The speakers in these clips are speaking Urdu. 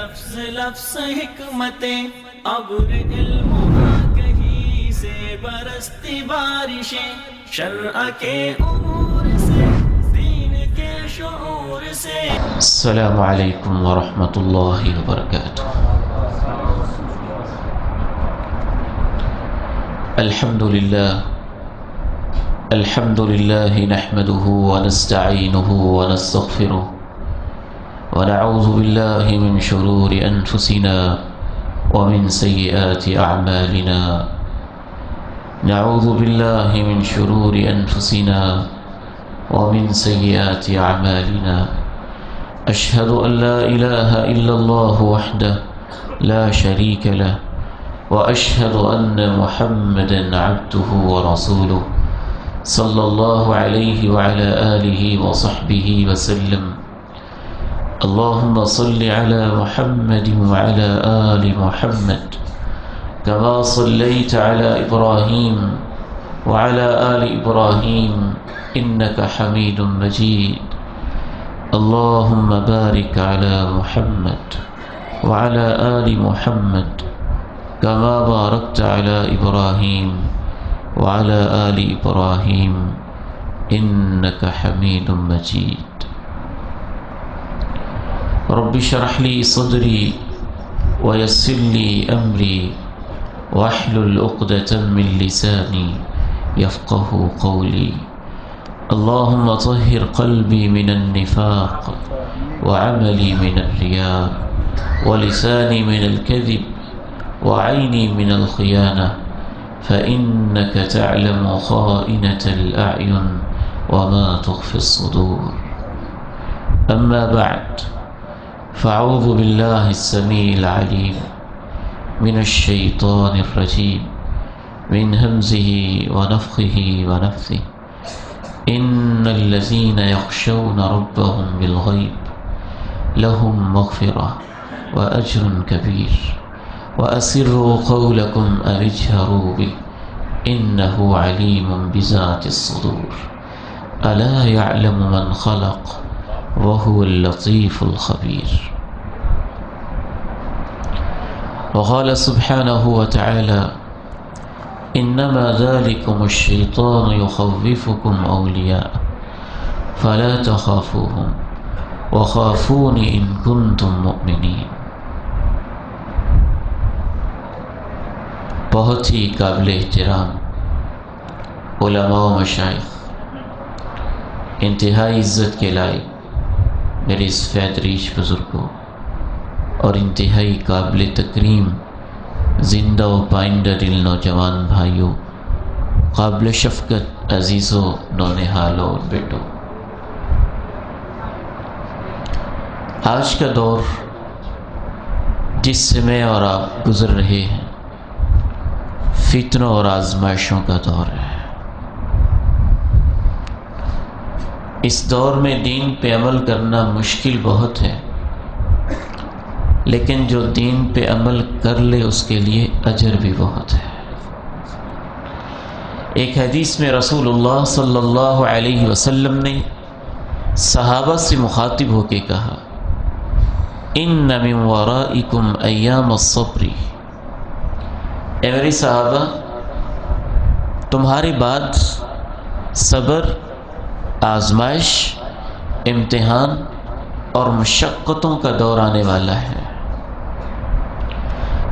لفظ لفظ حکمتیں ابر علم کہیں سے برستی بارشیں شرع کے امور سے دین کے شعور سے. السلام علیکم ورحمۃ اللہ وبرکاتہ. الحمد للہ نحمده ونستعینه ونستغفره ونعوذ بالله من شرور أنفسنا ومن سيئات أعمالنا. نعوذ بالله من شرور أنفسنا ومن سيئات أعمالنا. أشهد أن لا إله إلا الله وحده لا شريك له وأشهد أن محمدا عبده ورسوله صلى الله عليه وعلى آله وصحبه وسلم. اللهم صل على محمد وعلى آل محمد كما صليت على إبراهيم وعلى آل إبراهيم إنك حميد مجيد. اللهم بارك على محمد وعلى آل محمد كما باركت على إبراهيم وعلى آل إبراهيم إنك حميد مجيد. رب اشرح لي صدري ويسر لي أمري واحلل عقدة من لساني يفقه قولي. اللهم طهر قلبي من النفاق وعملي من الرياء ولساني من الكذب وعيني من الخيانة فإنك تعلم خائنة الأعين وما تخفي الصدور. أما بعد فأعوذ بالله السميع العليم من الشيطان الرجيم من همزه ونفخه ونفثه. إن الذين يخشون ربهم بالغيب لهم مغفرة وأجر كبير وأسروا قولكم أو اجهروا به إنه عليم بذات الصدور. ألا يعلم من خلق وهو اللطيف الخبير. وقال سبحانه وتعالى إنما ذلكم الشيطان يخوفكم أولياء فلا تخافوهم وخافون إن كنتم مؤمنين. بہت ہی قابل احترام علماء و مشائخ، انتہائی عزت کے لائق میرے اس فیض ریش بزرگوں اور انتہائی قابل تکریم زندہ و پائندہ دل نوجوان بھائیوں، قابل شفقت عزیزوں، نونہالوں اور بیٹوں، آج کا دور جس سے میں اور آپ گزر رہے ہیں فتنوں اور آزمائشوں کا دور ہے. اس دور میں دین پہ عمل کرنا مشکل بہت ہے، لیکن جو دین پہ عمل کر لے اس کے لیے اجر بھی بہت ہے. ایک حدیث میں رسول اللہ صلی اللہ علیہ وسلم نے صحابہ سے مخاطب ہو کے کہا ان من ورائکم ایام الصبر. اے میرے صحابہ، تمہارے بعد صبر، آزمائش، امتحان اور مشقتوں کا دور آنے والا ہے.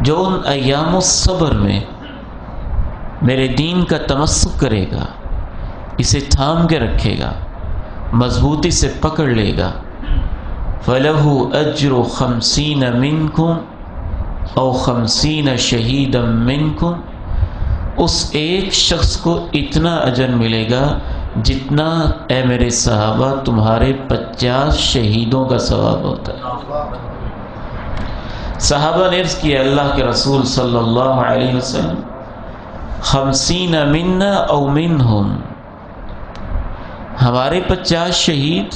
جو ان ایام الصبر میں میرے دین کا تمسک کرے گا، اسے تھام کے رکھے گا، مضبوطی سے پکڑ لے گا، فَلَهُ أَجْرُ 50 مِنْكُمْ او 50 شہیدا منکم. اس ایک شخص کو اتنا اجر ملے گا جتنا اے میرے صحابہ تمہارے 50 شہیدوں کا ثواب ہوتا ہے. صحابہ نے عرض کیا اللہ کے رسول صلی اللہ علیہ وسلم 50 منا او منہم، ہمارے 50 شہید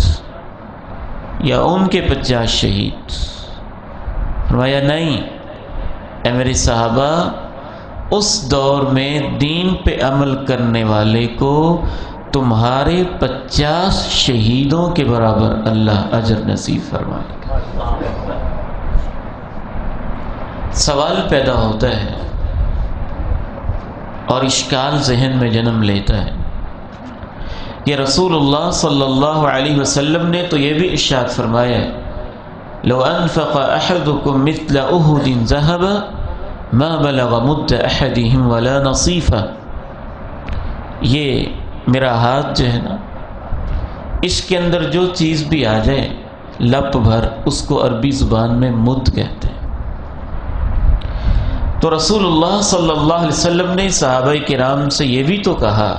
یا ان کے 50 شہید؟ فرمایا نہیں اے میرے صحابہ، اس دور میں دین پہ عمل کرنے والے کو تمہارے 50 شہیدوں کے برابر اللہ اجر نصیب فرمائے گا. سوال پیدا ہوتا ہے اور اشکال ذہن میں جنم لیتا ہے کہ رسول اللہ صلی اللہ علیہ وسلم نے تو یہ بھی ارشاد فرمایا لو انفق احدکم مثل احد ذهبا ما بلغ مد احدهم ولا نصیفا، یہ میرا ہاتھ جو ہے نا، اس کے اندر جو چیز بھی آ جائے لپ بھر، اس کو عربی زبان میں مد کہتے ہیں۔ تو رسول اللہ صلی اللہ علیہ وسلم نے صحابہ کرام سے یہ بھی تو کہا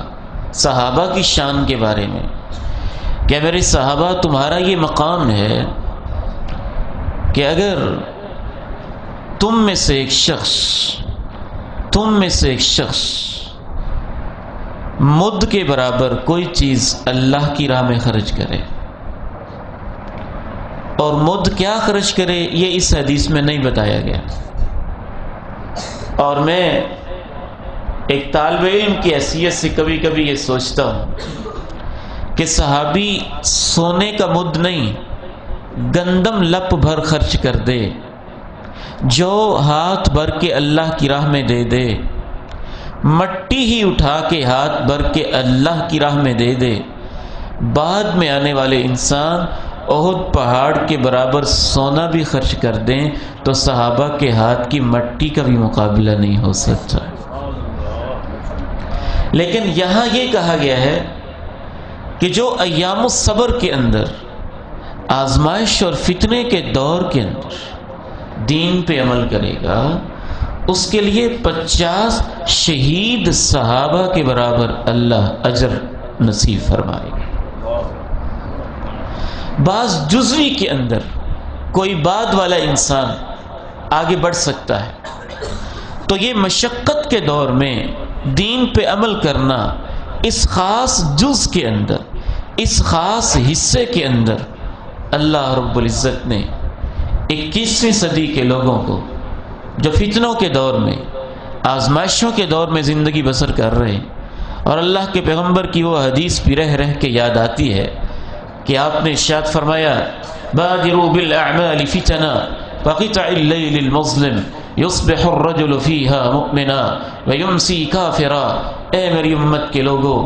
صحابہ کی شان کے بارے میں کہ میرے صحابہ تمہارا یہ مقام ہے کہ اگر تم میں سے ایک شخص مد کے برابر کوئی چیز اللہ کی راہ میں خرچ کرے، اور مد کیا خرچ کرے یہ اس حدیث میں نہیں بتایا گیا، اور میں ایک طالب علم کی حیثیت سے کبھی کبھی یہ سوچتا ہوں کہ صحابی سونے کا مد نہیں گندم لپ بھر خرچ کر دے، جو ہاتھ بھر کے اللہ کی راہ میں دے دے، مٹی ہی اٹھا کے ہاتھ بھر کے اللہ کی راہ میں دے دے، بعد میں آنے والے انسان احد پہاڑ کے برابر سونا بھی خرچ کر دیں تو صحابہ کے ہاتھ کی مٹی کا بھی مقابلہ نہیں ہو سکتا۔ لیکن یہاں یہ کہا گیا ہے کہ جو ایام الصبر کے اندر، آزمائش اور فتنے کے دور کے اندر دین پہ عمل کرے گا، اس کے لیے 50 شہید صحابہ کے برابر اللہ اجر نصیب فرمائے گا۔ بعض جزوی کے اندر کوئی بعد والا انسان آگے بڑھ سکتا ہے، تو یہ مشقت کے دور میں دین پہ عمل کرنا، اس خاص جز کے اندر، اس خاص حصے کے اندر اللہ رب العزت نے 21ویں صدی کے لوگوں کو جو فتنوں کے دور میں، آزمائشوں کے دور میں زندگی بسر کر رہے ہیں، اور اللہ کے پیغمبر کی وہ حدیث بھی رہ رہ کے یاد آتی ہے کہ آپ نے ارشاد فرمایا بادروا بالاعمال فتنا كقطع الليل المظلم يصبح الرجل فيها مؤمنا ويمسي كافرا۔ اے میری امت کے لوگو،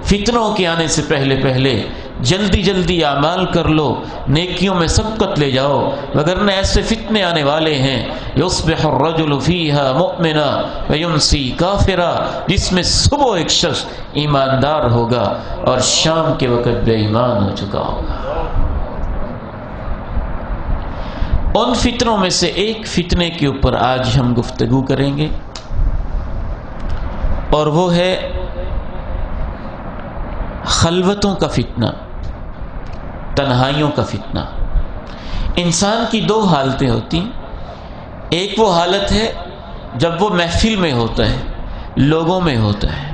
فتنوں کے آنے سے پہلے پہلے جلدی جلدی اعمال کر لو، نیکیوں میں سبقت لے جاؤ، وگرنہ ایسے فتنے آنے والے ہیں یصبح الرجل فیہا مؤمنا ویمسی کافرا، جس میں صبح ایک شخص ایماندار ہوگا اور شام کے وقت بے ایمان ہو چکا ہوگا۔ ان فتنوں میں سے ایک فتنے کے اوپر آج ہم گفتگو کریں گے، اور وہ ہے خلوتوں کا فتنہ، تنہائیوں کا فتنہ۔ انسان کی دو حالتیں ہوتی ہیں، ایک وہ حالت ہے جب وہ محفل میں ہوتا ہے، لوگوں میں ہوتا ہے،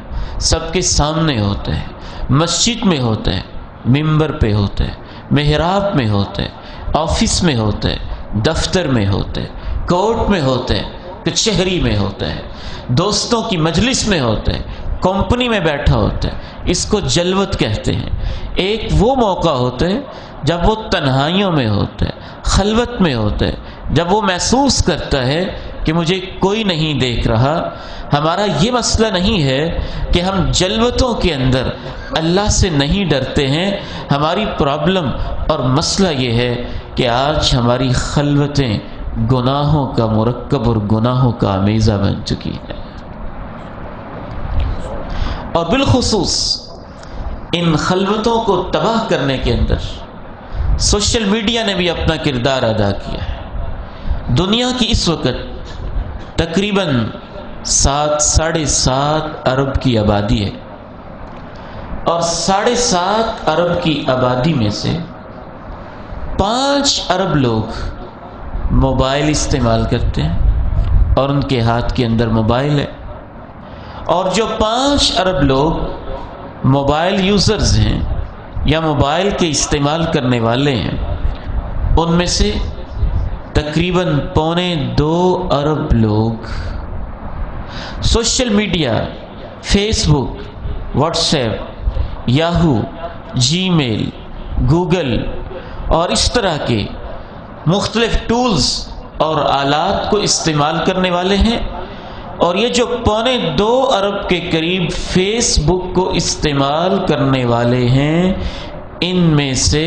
سب کے سامنے ہوتا ہے، مسجد میں ہوتا ہے، ممبر پہ ہوتا ہے، محراب میں ہوتا ہے، آفس میں ہوتا ہے، دفتر میں ہوتا ہے، کورٹ میں ہوتا ہے، کچہری میں ہوتا ہے، دوستوں کی مجلس میں ہوتا ہے، کمپنی میں بیٹھا ہوتا ہے، اس کو جلوت کہتے ہیں۔ ایک وہ موقع ہوتا ہے جب وہ تنہائیوں میں ہوتا ہے، خلوت میں ہوتا ہے، جب وہ محسوس کرتا ہے کہ مجھے کوئی نہیں دیکھ رہا۔ ہمارا یہ مسئلہ نہیں ہے کہ ہم جلوتوں کے اندر اللہ سے نہیں ڈرتے ہیں، ہماری پرابلم اور مسئلہ یہ ہے کہ آج ہماری خلوتیں گناہوں کا مرکب اور گناہوں کا امیزہ بن چکی ہے، اور بالخصوص ان خلوتوں کو تباہ کرنے کے اندر سوشل میڈیا نے بھی اپنا کردار ادا کیا ہے۔ دنیا کی اس وقت تقریباً 7.5 ارب کی آبادی ہے، اور 7.5 ارب کی آبادی میں سے 5 ارب لوگ موبائل استعمال کرتے ہیں، اور ان کے ہاتھ کے اندر موبائل ہے، اور جو 5 ارب لوگ موبائل یوزرز ہیں یا موبائل کے استعمال کرنے والے ہیں، ان میں سے تقریباً 1.25 ارب لوگ سوشل میڈیا، فیس بک، واٹس ایپ، یاہو، جی میل، گوگل اور اس طرح کے مختلف ٹولز اور آلات کو استعمال کرنے والے ہیں، اور یہ جو 2.25 ارب کے قریب فیس بک کو استعمال کرنے والے ہیں، ان میں سے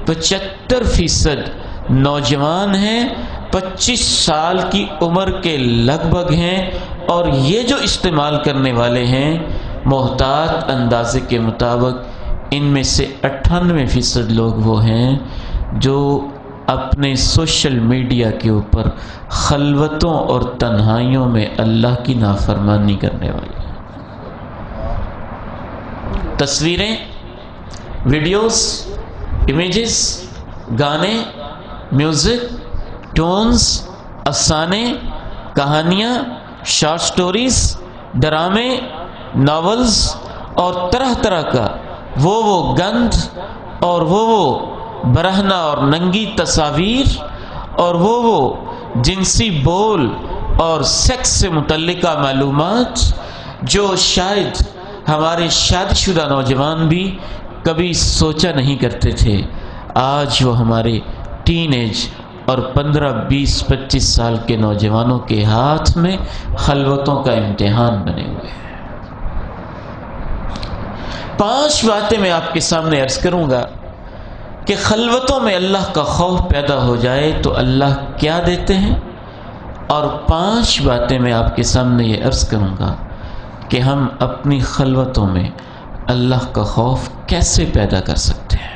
75% نوجوان ہیں، 25 سال کی عمر کے لگ بھگ ہیں، اور یہ جو استعمال کرنے والے ہیں محتاط اندازے کے مطابق ان میں سے 98% لوگ وہ ہیں جو اپنے سوشل میڈیا کے اوپر خلوتوں اور تنہائیوں میں اللہ کی نافرمانی کرنے والے ہیں۔ تصویریں، ویڈیوز، امیجز، گانے، میوزک، ٹونز، افسانے، کہانیاں، شارٹ سٹوریز، ڈرامے، ناولز اور طرح طرح کا وہ گند اور وہ برہنہ اور ننگی تصاویر اور وہ جنسی بول اور سیکس سے متعلقہ معلومات جو شاید ہمارے شادی شدہ نوجوان بھی کبھی سوچا نہیں کرتے تھے، آج وہ ہمارے ٹین ایج اور 15، 20، 25 سال کے نوجوانوں کے ہاتھ میں خلوتوں کا امتحان بنے ہوئے ہیں۔ 5 باتیں میں آپ کے سامنے عرض کروں گا کہ خلوتوں میں اللہ کا خوف پیدا ہو جائے تو اللہ کیا دیتے ہیں، اور 5 باتیں میں آپ کے سامنے یہ عرض کروں گا کہ ہم اپنی خلوتوں میں اللہ کا خوف کیسے پیدا کر سکتے ہیں۔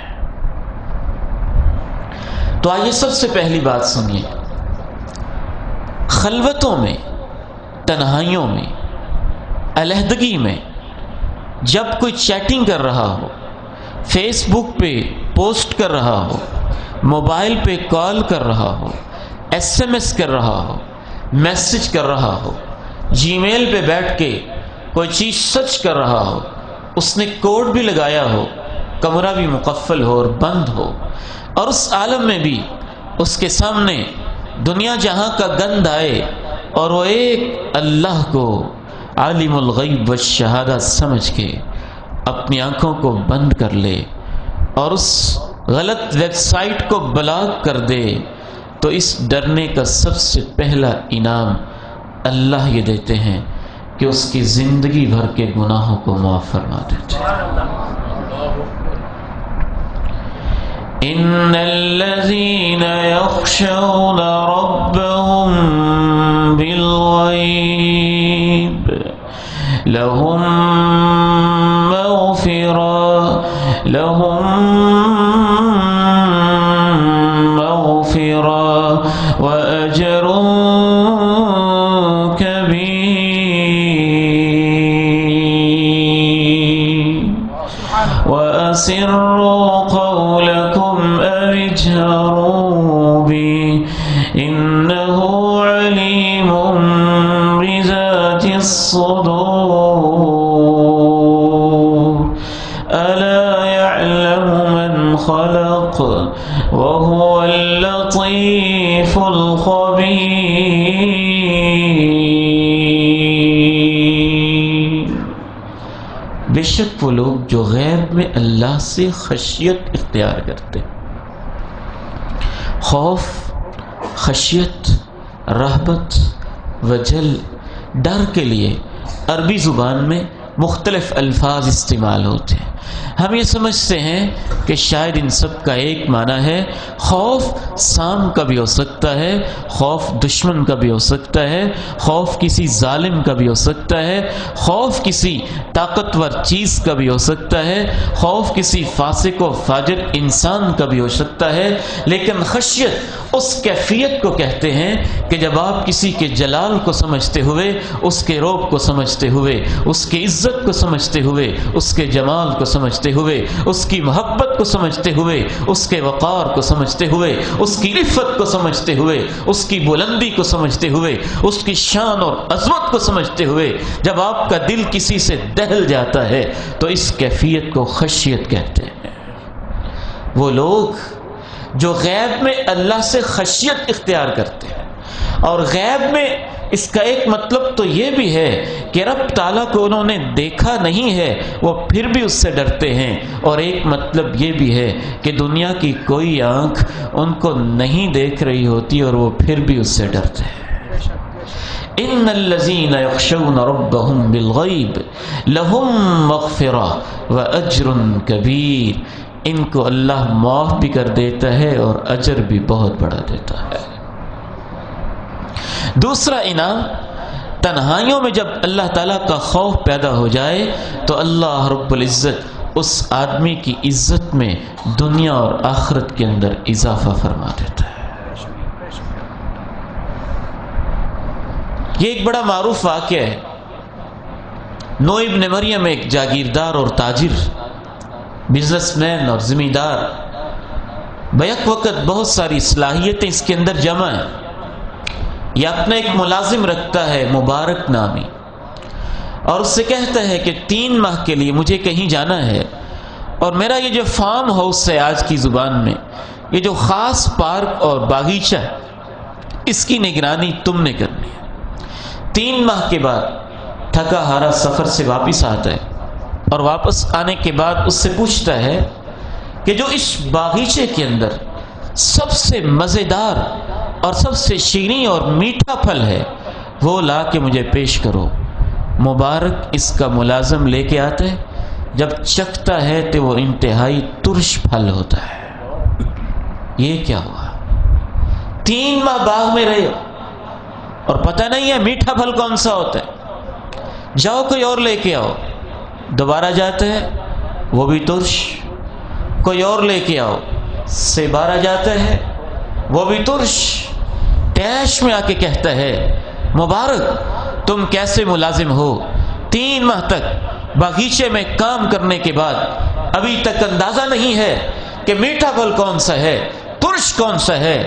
تو آئیے سب سے پہلی بات سنیے، خلوتوں میں، تنہائیوں میں، علیحدگی میں جب کوئی چیٹنگ کر رہا ہو، فیس بک پہ پوسٹ کر رہا ہو، موبائل پہ کال کر رہا ہو، SMS کر رہا ہو، میسج کر رہا ہو، جی میل پہ بیٹھ کے کوئی چیز سرچ کر رہا ہو، اس نے کوڈ بھی لگایا ہو، کمرہ بھی مقفل ہو اور بند ہو، اور اس عالم میں بھی اس کے سامنے دنیا جہاں کا گند آئے اور وہ ایک اللہ کو عالم الغیب والشہادہ سمجھ کے اپنی آنکھوں کو بند کر لے اور اس غلط ویب سائٹ کو بلاک کر دے، تو اس ڈرنے کا سب سے پہلا انعام اللہ یہ دیتے ہیں کہ اس کی زندگی بھر کے گناہوں کو معاف فرما دیتے ہیں۔ ان الذين يخشون ربهم بالغيب لهم مغفرة وأجر كبير وأسروا قولكم أو اجهروا به إنه عليم بذات الصدور ألا يعلم من خلق وهو اللطيف الخبير۔ بے شک وہ لوگ جو غیب میں اللہ سے خشیت اختیار کرتے، خوف، خشیت، رہبت، وجل، ڈر کے لیے عربی زبان میں مختلف الفاظ استعمال ہوتے ہیں۔ ہم یہ سمجھتے ہیں کہ شاید ان سب کا ایک معنی ہے خوف سام کا بھی ہو سکتا ہے، خوف دشمن کا بھی ہو سکتا ہے، خوف کسی ظالم کا بھی ہو سکتا ہے، خوف کسی طاقتور چیز کا بھی ہو سکتا ہے، خوف کسی فاسق و فاجر انسان کا بھی ہو سکتا ہے، لیکن خشیت اس کیفیت کو کہتے ہیں کہ جب آپ کسی کے جلال کو سمجھتے ہوئے، اس کے روب کو سمجھتے ہوئے، اس کی عزت کو سمجھتے ہوئے، اس کے جمال کو سمجھتے ہوئے، اس کی محبت کو سمجھتے ہوئے، اس کے وقار کو سمجھتے ہوئے، اس کی عفت کو سمجھتے ہوئے، اس کی بلندی کو سمجھتے ہوئے، اس کی شان اور عظمت کو سمجھتے ہوئے جب آپ کا دل کسی سے دہل جاتا ہے تو اس کیفیت کو خشیت کہتے ہیں۔ وہ لوگ جو غیب میں اللہ سے خشیت اختیار کرتے ہیں اور غیب میں اس کا ایک مطلب تو یہ بھی ہے کہ رب تعالیٰ کو انہوں نے دیکھا نہیں ہے، وہ پھر بھی اس سے ڈرتے ہیں، اور ایک مطلب یہ بھی ہے کہ دنیا کی کوئی آنکھ ان کو نہیں دیکھ رہی ہوتی اور وہ پھر بھی اس سے ڈرتے ہیں۔ ان الذين يخشون ربهم بالغیب لهم مغفرة واجر کبیر، ان کو اللہ معاف بھی کر دیتا ہے اور اجر بھی بہت بڑا دیتا ہے۔ دوسرا انعام، تنہائیوں میں جب اللہ تعالیٰ کا خوف پیدا ہو جائے تو اللہ رب العزت اس آدمی کی عزت میں دنیا اور آخرت کے اندر اضافہ فرما دیتا ہے۔ یہ ایک بڑا معروف واقعہ ہے۔ نوح ابن مریم ایک جاگیردار اور تاجر، بزنس مین اور ذمہ دار، بیک وقت بہت ساری صلاحیتیں اس کے اندر جمع ہیں۔ یہ اپنا ایک ملازم رکھتا ہے مبارک نامی، اور اس سے کہتا ہے کہ 3 ماہ کے لیے مجھے کہیں جانا ہے، اور میرا یہ جو فارم ہاؤس ہے آج کی زبان میں، یہ جو خاص پارک اور باغیچہ ہے، اس کی نگرانی تم نے کرنی ہے۔ 3 ماہ کے بعد تھکا ہارا سفر سے واپس آتا ہے، اور واپس آنے کے بعد اس سے پوچھتا ہے کہ جو اس باغیچے کے اندر سب سے مزیدار اور سب سے شیریں اور میٹھا پھل ہے وہ لا کے مجھے پیش کرو۔ مبارک اس کا ملازم لے کے آتا ہے، جب چکھتا ہے تو وہ انتہائی ترش پھل ہوتا ہے۔ یہ کیا ہوا؟ 3 ماہ باغ میں رہے اور پتہ نہیں ہے میٹھا پھل کون سا ہوتا ہے، جاؤ کوئی اور لے کے آؤ۔ دوبارہ جاتا ہے، وہ بھی ترش، کوئی اور لے کے آؤ، سے بارہ جاتا ہے، وہ بھی ترش۔ تیش میں آ کے کہتا ہے مبارک تم کیسے ملازم ہو، 3 ماہ تک باغیچے میں کام کرنے کے بعد ابھی تک اندازہ نہیں ہے کہ میٹھا پھل کون سا ہے، ترش کون سا ہے،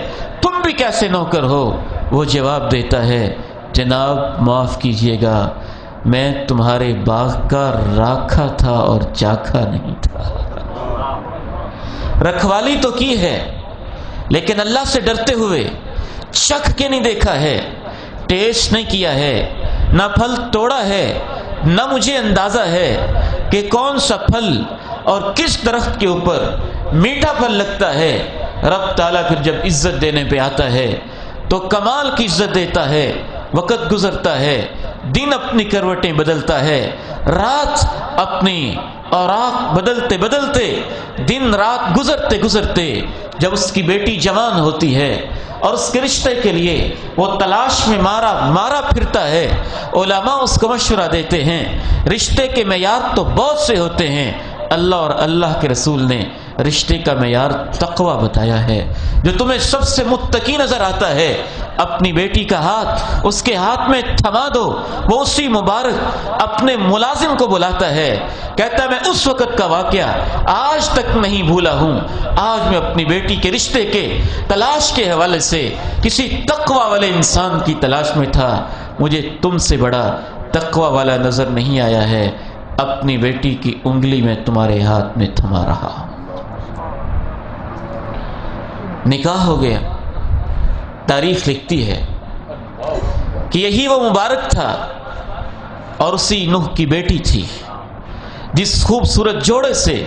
تم بھی کیسے نوکر ہو؟ وہ جواب دیتا ہے جناب معاف کیجئے گا، میں تمہارے باغ کا راکھا تھا اور چاکھا نہیں تھا۔ رکھوالی تو کی ہے لیکن اللہ سے ڈرتے ہوئے چکھ کے نہیں دیکھا ہے، ٹیسٹ نہیں کیا ہے، نہ پھل توڑا ہے، نہ مجھے اندازہ ہے کہ کون سا پھل اور کس درخت کے اوپر میٹھا پھل لگتا ہے۔ رب تعالیٰ پھر جب عزت دینے پہ آتا ہے تو کمال کی عزت دیتا ہے۔ وقت گزرتا ہے، دن اپنی کروٹیں بدلتا ہے، رات اپنی اوراق بدلتے بدلتے، دن رات گزرتے گزرتے جب اس کی بیٹی جوان ہوتی ہے اور اس کے رشتے کے لیے وہ تلاش میں مارا پھرتا ہے، علماء اس کو مشورہ دیتے ہیں رشتے کے معیار تو بہت سے ہوتے ہیں، اللہ اور اللہ کے رسول نے رشتے کا معیار تقوی بتایا ہے۔ جو تمہیں سب سے متقی نظر آتا ہے اپنی بیٹی کا ہاتھ اس کے ہاتھ میں تھما دو۔ وہ اسی مبارک اپنے ملازم کو بلاتا ہے، کہتا ہے میں اس وقت کا واقعہ آج تک نہیں بھولا ہوں، آج میں اپنی بیٹی کے رشتے کے تلاش کے حوالے سے کسی تقوی والے انسان کی تلاش میں تھا، مجھے تم سے بڑا تقوی والا نظر نہیں آیا ہے، اپنی بیٹی کی انگلی میں تمہارے ہاتھ میں تھما رہا ہوں۔ نکاح ہو گیا۔ تاریخ لکھتی ہے کہ یہی وہ مبارک تھا اور اسی نوح کی بیٹی تھی جس خوبصورت جوڑے سے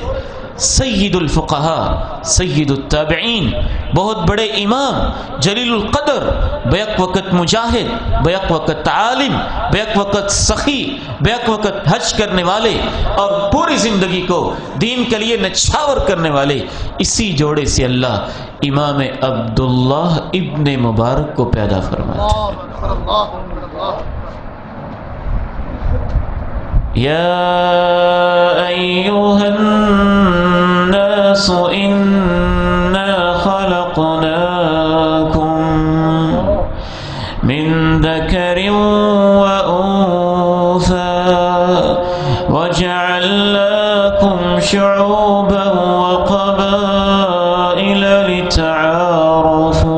سید الفقہاء، سید التابعین، بہت بڑے امام، جلیل القدر، بیک وقت مجاہد، بیک وقت عالم، بیک وقت سخی، بیک وقت حج کرنے والے اور پوری زندگی کو دین کے لیے نچھاور کرنے والے، اسی جوڑے سے اللہ امام عبداللہ ابن مبارک کو پیدا فرماتا ہے۔ یا ایھا الناس انا خلقناکم من ذکر وانثی وجعلناکم شعوبا وقبائل لتعارفوا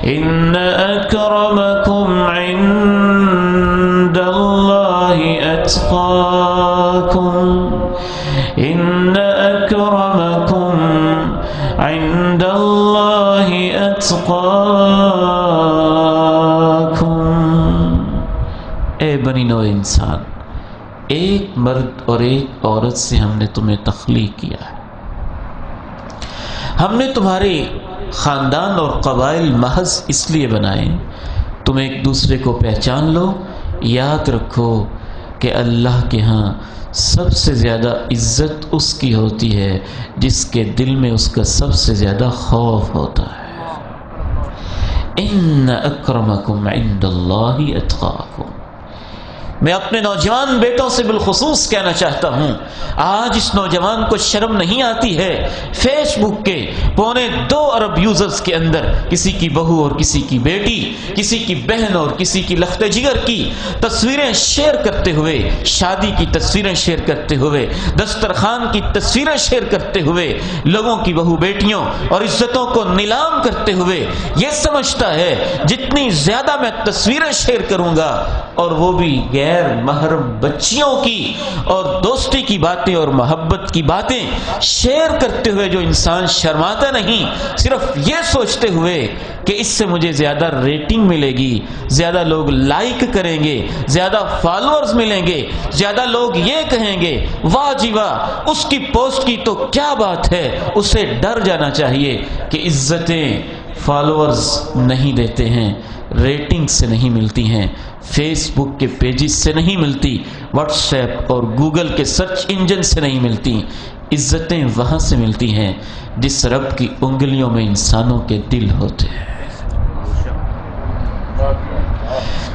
ان اکرمکم عند اللہ اتقاکم ان اکرمکم عند اللہ اتقاکم۔ اے بنی نوع انسان، ایک مرد اور ایک عورت سے ہم نے تمہیں تخلیق کیا ہے، ہم نے تمہارے خاندان اور قبائل محض اس لیے بنائے تم ایک دوسرے کو پہچان لو۔ یاد رکھو کہ اللہ کے ہاں سب سے زیادہ عزت اس کی ہوتی ہے جس کے دل میں اس کا سب سے زیادہ خوف ہوتا ہے۔ ان اکرمکم عند اللہ اتقاکم۔ میں اپنے نوجوان بیٹوں سے بالخصوص کہنا چاہتا ہوں، آج اس نوجوان کو شرم نہیں آتی ہے فیس بک کے 2.25 ارب یوزرز کے اندر کسی کی بہو اور کسی کی بیٹی، کسی کی بہن اور کسی کی لخت جگر کی تصویریں شیئر کرتے ہوئے، شادی کی تصویریں شیئر کرتے ہوئے، دسترخوان کی تصویریں شیئر کرتے ہوئے، لوگوں کی بہو بیٹیوں اور عزتوں کو نیلام کرتے ہوئے یہ سمجھتا ہے جتنی زیادہ میں تصویریں شیئر کروں گا، اور وہ بھی غیر محرم بچیوں کی اور دوستی کی باتیں اور محبت کی باتیں شیئر کرتے ہوئے، جو انسان شرماتا نہیں، صرف یہ سوچتے ہوئے کہ اس سے مجھے زیادہ ریٹنگ ملے گی، زیادہ لوگ لائک کریں گے، زیادہ فالوورز ملیں گے، زیادہ لوگ یہ کہیں گے واہ جی واہ اس کی پوسٹ کی تو کیا بات ہے۔ اسے ڈر جانا چاہیے کہ عزتیں فالوورز نہیں دیتے ہیں، ریٹنگ سے نہیں ملتی ہیں، فیس بک کے پیجز سے نہیں ملتی، واٹس ایپ اور گوگل کے سرچ انجن سے نہیں ملتی، عزتیں وہاں سے ملتی ہیں جس رب کی انگلیوں میں انسانوں کے دل ہوتے ہیں۔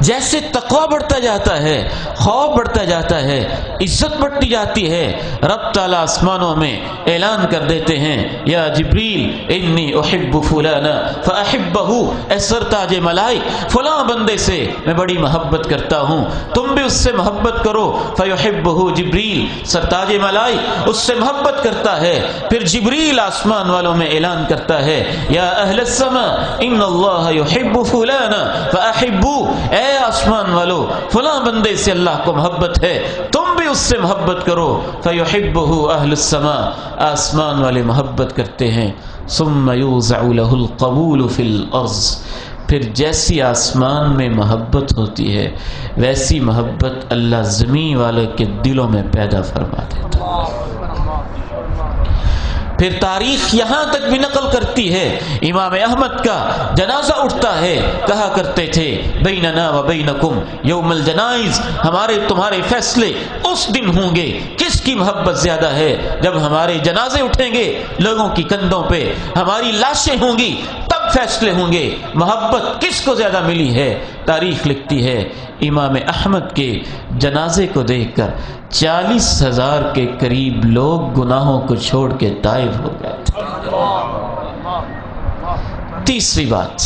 جیسے تقوی بڑھتا جاتا ہے، خوف بڑھتا جاتا ہے، عزت بڑھتی جاتی ہے، رب تعالیٰ آسمانوں میں اعلان کر دیتے ہیں یا جبریل انی احب فلانا فاحبہ، اے سرتاج ملائک فلاں بندے سے میں بڑی محبت کرتا ہوں، تم بھی اس سے محبت کرو، فیحبہ جبریل، سرتاج ملائک اس سے محبت کرتا ہے، پھر جبریل آسمان والوں میں اعلان کرتا ہے یا اہل السماء ان اللہ یحب فلانا فاحبوا، اے آسمان والو فلاں بندے سے اللہ کو محبت ہے، تم بھی اس سے محبت کرو، فیحبہ اہل السماء، آسمان والے محبت کرتے ہیں، ثم یوزع له القبول فی الارض، پھر جیسی آسمان میں محبت ہوتی ہے ویسی محبت اللہ زمین والے کے دلوں میں پیدا فرما دیتا ہے۔ پھر تاریخ یہاں تک بھی نقل کرتی ہے، امام احمد کا جنازہ اٹھتا ہے، کہا کرتے تھے بیننا و بینکم یوم الجنائز، ہمارے تمہارے فیصلے اس دن ہوں گے، کس کی محبت زیادہ ہے؟ جب ہمارے جنازے اٹھیں گے، لوگوں کی کندھوں پہ ہماری لاشیں ہوں گی، تب فیصلے ہوں گے محبت کس کو زیادہ ملی ہے۔ تاریخ لکھتی ہے امام احمد کے جنازے کو دیکھ کر 40,000 کے قریب لوگ گناہوں کو چھوڑ کے تائب ہو گئے تھے۔ تیسری بات،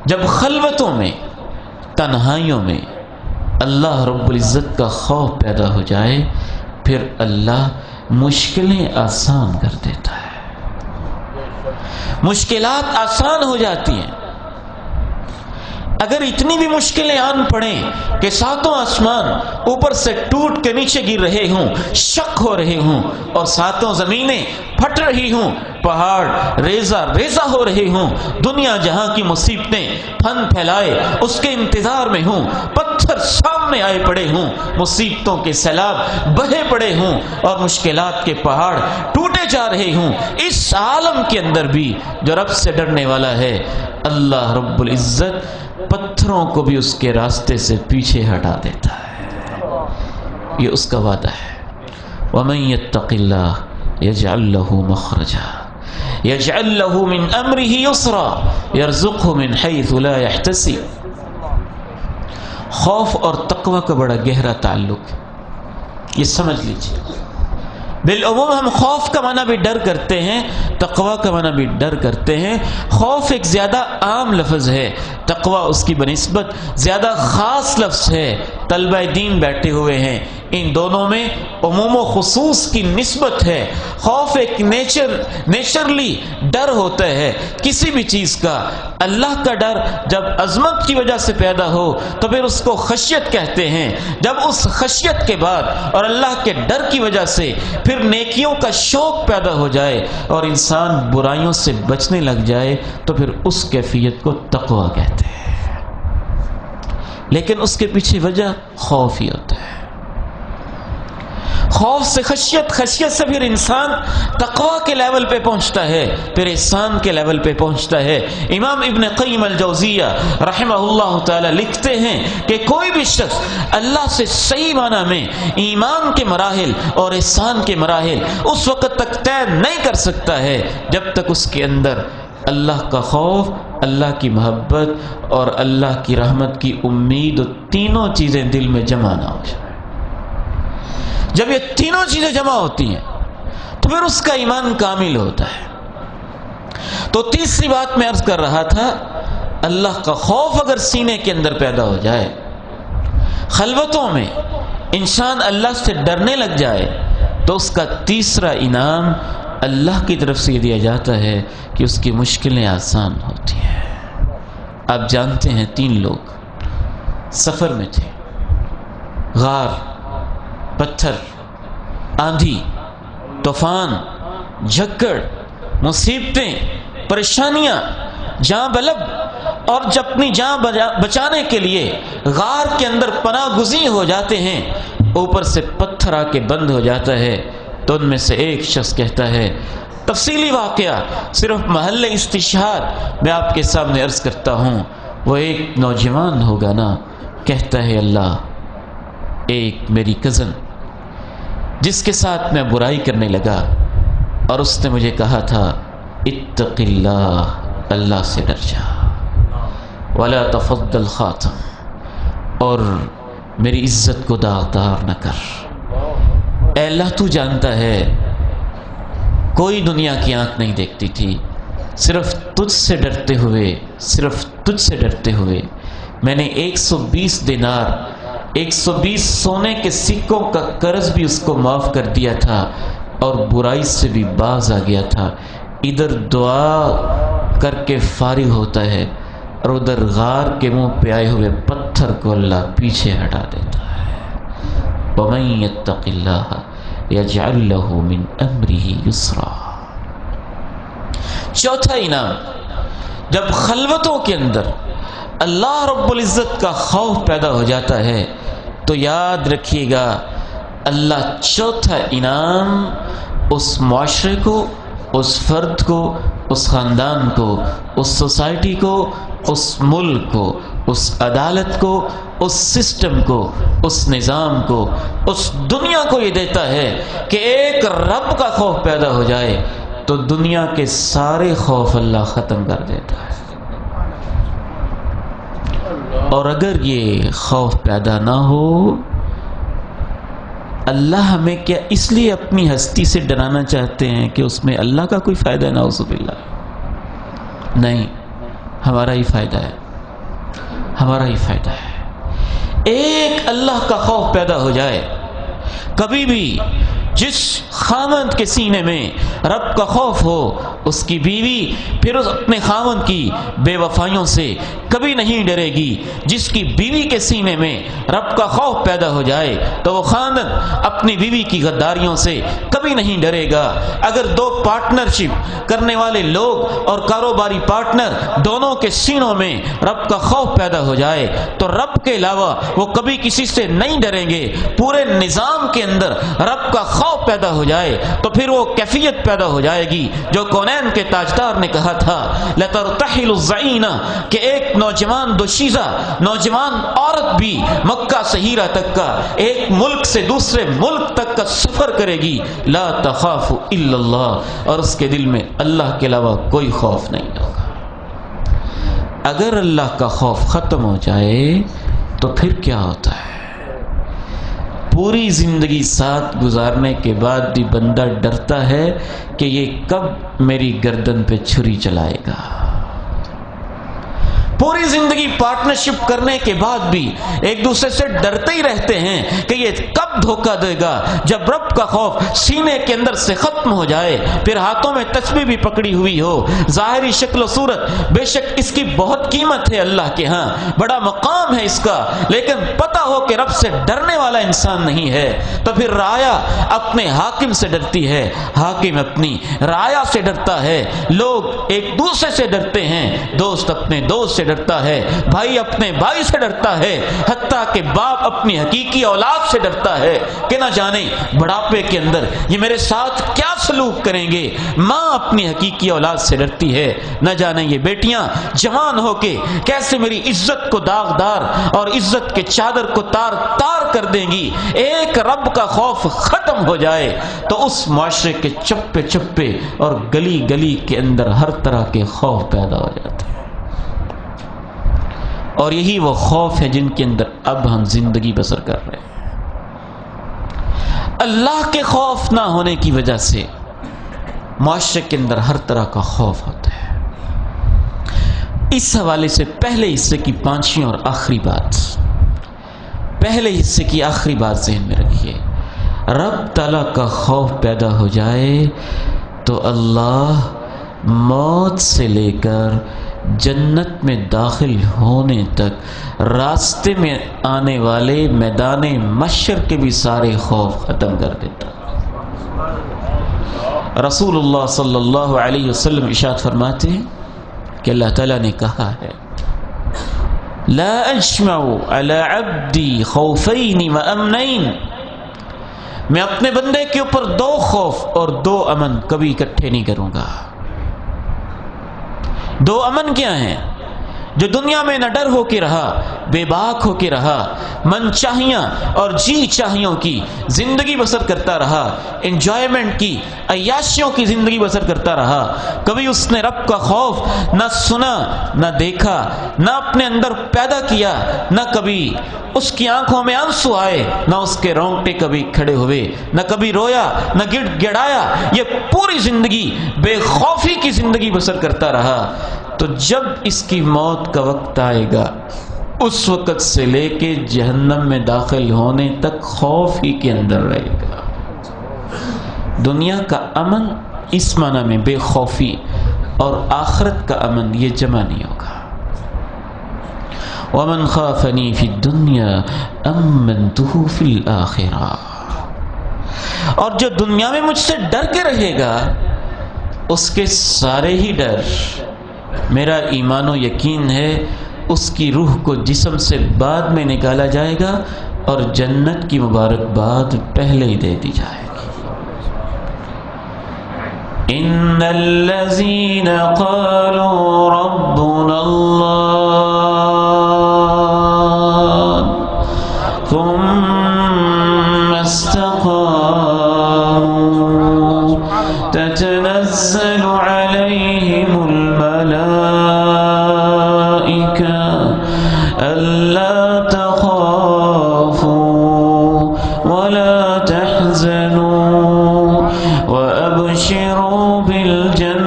جب خلوتوں میں، تنہائیوں میں اللہ رب العزت کا خوف پیدا ہو جائے، پھر اللہ مشکلیں آسان کر دیتا ہے، مشکلات آسان ہو جاتی ہیں۔ اگر اتنی بھی مشکلیں آن پڑیں کہ ساتوں آسمان اوپر سے ٹوٹ کے نیچے گر رہے ہوں، شک ہو رہے ہوں، اور ساتوں زمینیں پھٹ رہی ہوں، پہاڑ ریزہ ریزہ ہو رہے ہوں، دنیا جہاں کی مصیبتیں پھن پھیلائے اس کے انتظار میں ہوں، پتھر سامنے آئے پڑے ہوں، مصیبتوں کے سیلاب بہے پڑے ہوں، اور مشکلات کے پہاڑ ٹوٹے جا رہے ہوں، اس عالم کے اندر بھی جو رب سے ڈرنے والا ہے، اللہ رب العزت پتھروں کو بھی اس کے راستے سے پیچھے ہٹا دیتا ہے۔ یہ اس کا وعدہ ہے، وَمَن يَتَّقِ اللَّهَ يَجْعَلْ لَهُ مَخْرَجًا يَجْعَلْ لَهُ مِنْ أَمْرِهِ يُسْرًا يَرْزُقْهُ مِنْ حَيْثُ لَا يَحْتَسِبُ۔ خوف اور تقوی کا بڑا گہرا تعلق ہے، یہ سمجھ لیجیے۔ بالعموم ہم خوف کا معنی بھی ڈر کرتے ہیں، تقوی کا معنی بھی ڈر کرتے ہیں۔ خوف ایک زیادہ عام لفظ ہے، تقوی اس کی بنسبت زیادہ خاص لفظ ہے۔ طلبہ دین بیٹھے ہوئے ہیں، ان دونوں میں عموم و خصوص کی نسبت ہے۔ خوف ایک نیچرلی ڈر ہوتا ہے کسی بھی چیز کا۔ اللہ کا ڈر جب عظمت کی وجہ سے پیدا ہو تو پھر اس کو خشیت کہتے ہیں، جب اس خشیت کے بعد اور اللہ کے ڈر کی وجہ سے پھر نیکیوں کا شوق پیدا ہو جائے اور انسان برائیوں سے بچنے لگ جائے تو پھر اس کیفیت کو تقوی کہتے ہیں۔ لیکن اس کے پیچھے وجہ خوف ہی ہوتا ہے. خوف سے خشیت، خشیت سے پھر انسان تقوی کے لیول پہ پہنچتا ہے، پھر احسان کے لیول پہ پہنچتا ہے. امام ابن قیم الجوزیہ رحمہ اللہ تعالی لکھتے ہیں کہ کوئی بھی شخص اللہ سے صحیح معنی میں ایمان کے مراحل اور احسان کے مراحل اس وقت تک طے نہیں کر سکتا ہے جب تک اس کے اندر اللہ کا خوف، اللہ کی محبت اور اللہ کی رحمت کی امید، تینوں چیزیں دل میں جمع نہ ہو جائیں. جب یہ تینوں چیزیں جمع ہوتی ہیں تو پھر اس کا ایمان کامل ہوتا ہے. تو تیسری بات میں عرض کر رہا تھا، اللہ کا خوف اگر سینے کے اندر پیدا ہو جائے، خلوتوں میں انسان اللہ سے ڈرنے لگ جائے، تو اس کا تیسرا انعام اللہ کی طرف سے دیا جاتا ہے کہ اس کی مشکلیں آسان ہوتی ہیں. آپ جانتے ہیں 3 لوگ سفر میں تھے، غار، پتھر، آندھی، طوفان، جھکڑ، مصیبتیں، پریشانیاں، جاں بلب، اور جب اپنی جاں بچانے کے لیے غار کے اندر پناہ گزین ہو جاتے ہیں، اوپر سے پتھر آ کے بند ہو جاتا ہے، تو ان میں سے ایک شخص کہتا ہے، تفصیلی واقعہ صرف محل استشہاد میں آپ کے سامنے عرض کرتا ہوں، وہ ایک نوجوان ہوگا نا، کہتا ہے اللہ، ایک میری کزن جس کے ساتھ میں برائی کرنے لگا اور اس نے مجھے کہا تھا اتق اللہ، اللہ سے ڈر جا، ولا تفضل خاتم، اور میری عزت کو داغدار نہ کر. اے اللہ تو جانتا ہے کوئی دنیا کی آنکھ نہیں دیکھتی تھی، صرف تجھ سے ڈرتے ہوئے، صرف تجھ سے ڈرتے ہوئے میں نے 120 دینار، 120 سونے کے سکوں کا قرض بھی اس کو معاف کر دیا تھا اور برائی سے بھی باز آ گیا تھا. ادھر دعا کر کے فارغ ہوتا ہے اور ادھر غار کے منہ پہ آئے ہوئے پتھر کو اللہ پیچھے ہٹا دیتا ہے. وَمَن يَتَّقِ اللَّهَ يَجْعَلْ لَهُ مِنْ أَمْرِهِ يُسْرًا. چوتھا انعام، جب خلوتوں کے اندر اللہ رب العزت کا خوف پیدا ہو جاتا ہے تو یاد رکھیے گا، اللہ چوتھا انعام اس معاشرے کو، اس فرد کو، اس خاندان کو، اس سوسائٹی کو، اس ملک کو، اس عدالت کو، اس سسٹم کو، اس نظام کو، اس دنیا کو یہ دیتا ہے کہ ایک رب کا خوف پیدا ہو جائے تو دنیا کے سارے خوف اللہ ختم کر دیتا ہے. اور اگر یہ خوف پیدا نہ ہو، اللہ ہمیں کیا اس لیے اپنی ہستی سے ڈرانا چاہتے ہیں کہ اس میں اللہ کا کوئی فائدہ نہ ہو؟ سب اللہ نہیں، ہمارا ہی فائدہ ہے، ہمارا ہی فائدہ ہے. ایک اللہ کا خوف پیدا ہو جائے، کبھی بھی جس خاوند کے سینے میں رب کا خوف ہو، اس کی بیوی پھر اس اپنے خاوند کی بے وفائیوں سے کبھی نہیں ڈرے گی. جس کی بیوی کے سینے میں رب کا خوف پیدا ہو جائے تو وہ خاوند اپنی بیوی کی غداریوں سے کبھی نہیں ڈرے گا. اگر 2 پارٹنرشپ کرنے والے لوگ اور کاروباری پارٹنر دونوں کے سینوں میں رب کا خوف پیدا ہو جائے تو رب کے علاوہ وہ کبھی کسی سے نہیں ڈریں گے. پورے نظام کے اندر رب کا خوف پیدا ہو جائے تو پھر وہ کیفیت پیدا ہو جائے گی جو کونین کے تاجدار نے کہا تھا، لَتَرْتَحِلُ الزَّعِينَ، کہ ایک نوجوان دوشیزہ نوجوان عورت بھی مکہ سے ہیرا تک کا، ایک ملک سے دوسرے ملک تک کا سفر کرے گی، لا تخاف الا اللہ، اور اس کے دل میں اللہ کے علاوہ کوئی خوف نہیں ہوگا. اگر اللہ کا خوف ختم ہو جائے تو پھر کیا ہوتا ہے؟ پوری زندگی ساتھ گزارنے کے بعد بھی بندہ ڈرتا ہے کہ یہ کب میری گردن پہ چھری چلائے گا. پوری زندگی پارٹنرشپ کرنے کے بعد بھی ایک دوسرے سے ڈرتے ہی رہتے ہیں کہ یہ کب دھوکہ دے گا. جب رب کا خوف سینے کے اندر سے ختم ہو جائے، پھر ہاتھوں میں تسبیح بھی پکڑی ہوئی ہو، ظاہری شکل و صورت بے شک اس کی بہت قیمت ہے اللہ کے ہاں، بڑا مقام ہے اس کا، لیکن پتہ ہو کہ رب سے ڈرنے والا انسان نہیں ہے، تو پھر رعایا اپنے حاکم سے ڈرتی ہے، حاکم اپنی رعایا سے ڈرتا ہے، لوگ ایک دوسرے سے ڈرتے ہیں، دوست اپنے دوست سے ڈرتا ہے، بھائی اپنے بھائی سے ڈرتا ہے، حتیٰ کہ باپ اپنی حقیقی اولاد سے ڈرتا ہے کہ نہ جانے بڑھاپے کے اندر یہ میرے ساتھ کیا سلوک کریں گے۔ ماں اپنی حقیقی اولاد سے ڈرتی ہے، نہ جانے یہ بیٹیاں جوان ہو کے کیسے میری عزت کو داغدار اور عزت کے چادر کو تار تار کر دیں گی۔ ایک رب کا خوف ختم ہو جائے تو اس معاشرے کے چپے چپے اور گلی گلی کے اندر ہر طرح کے خوف پیدا ہو جاتے ہیں، اور یہی وہ خوف ہے جن کے اندر اب ہم زندگی بسر کر رہے ہیں۔ اللہ کے خوف نہ ہونے کی وجہ سے معاشرے کے اندر ہر طرح کا خوف ہوتا ہے۔ اس حوالے سے پہلے حصے کی پانچویں اور آخری بات، پہلے حصے کی آخری بات ذہن میں رکھیے، رب تعالیٰ کا خوف پیدا ہو جائے تو اللہ موت سے لے کر جنت میں داخل ہونے تک راستے میں آنے والے میدان محشر کے بھی سارے خوف ختم کر دیتا۔ رسول اللہ صلی اللہ علیہ وسلم ارشاد فرماتے ہیں کہ اللہ تعالیٰ نے کہا ہے لا اجمع علی عبدی خوفین و امنین، میں اپنے بندے کے اوپر دو خوف اور دو امن کبھی اکٹھے نہیں کروں گا۔ دو امن کیا ہیں؟ جو دنیا میں نہ ڈر ہو کے رہا، بے باک ہو کے رہا، من چاہیاں اور جی چاہیوں کی زندگی بسر کرتا رہا، انجوائمنٹ کی عیاشیوں کی زندگی بسر کرتا رہا، کبھی اس نے رب کا خوف نہ سنا نہ دیکھا، نہ اپنے اندر پیدا کیا، نہ کبھی اس کی آنکھوں میں آنسو آئے، نہ اس کے رونگٹے کبھی کھڑے ہوئے، نہ کبھی رویا، نہ گڑ گڑایا، یہ پوری زندگی بے خوفی کی زندگی بسر کرتا رہا، تو جب اس کی موت کا وقت آئے گا اس وقت سے لے کے جہنم میں داخل ہونے تک خوف ہی کے اندر رہے گا۔ دنیا کا امن اس معنی میں بے خوفی اور آخرت کا امن یہ جمع نہیں ہوگا۔ وَمَنْ خَافَنِي فِي الدُّنْيَا أَمَّنْتُهُ فِي الْآخِرَةِ، اور جو دنیا میں مجھ سے ڈر کے رہے گا اس کے سارے ہی ڈر، میرا ایمان و یقین ہے اس کی روح کو جسم سے بعد میں نکالا جائے گا اور جنت کی مبارکباد پہلے ہی دے دی جائے گی۔ ان الذین قالوا ربنا اللہ ثم استقاموا تتنزل علیہم ألا تخافوا ولا تحزنوا وأبشروا بالجنة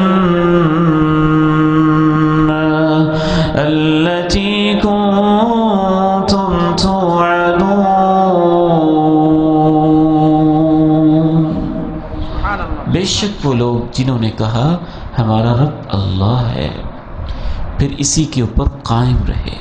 التي كنتم توعدون۔ بے شک وہ لوگ جنہوں نے کہا ہمارا رب اللہ ہے، پھر اسی کے اوپر قائم رہے،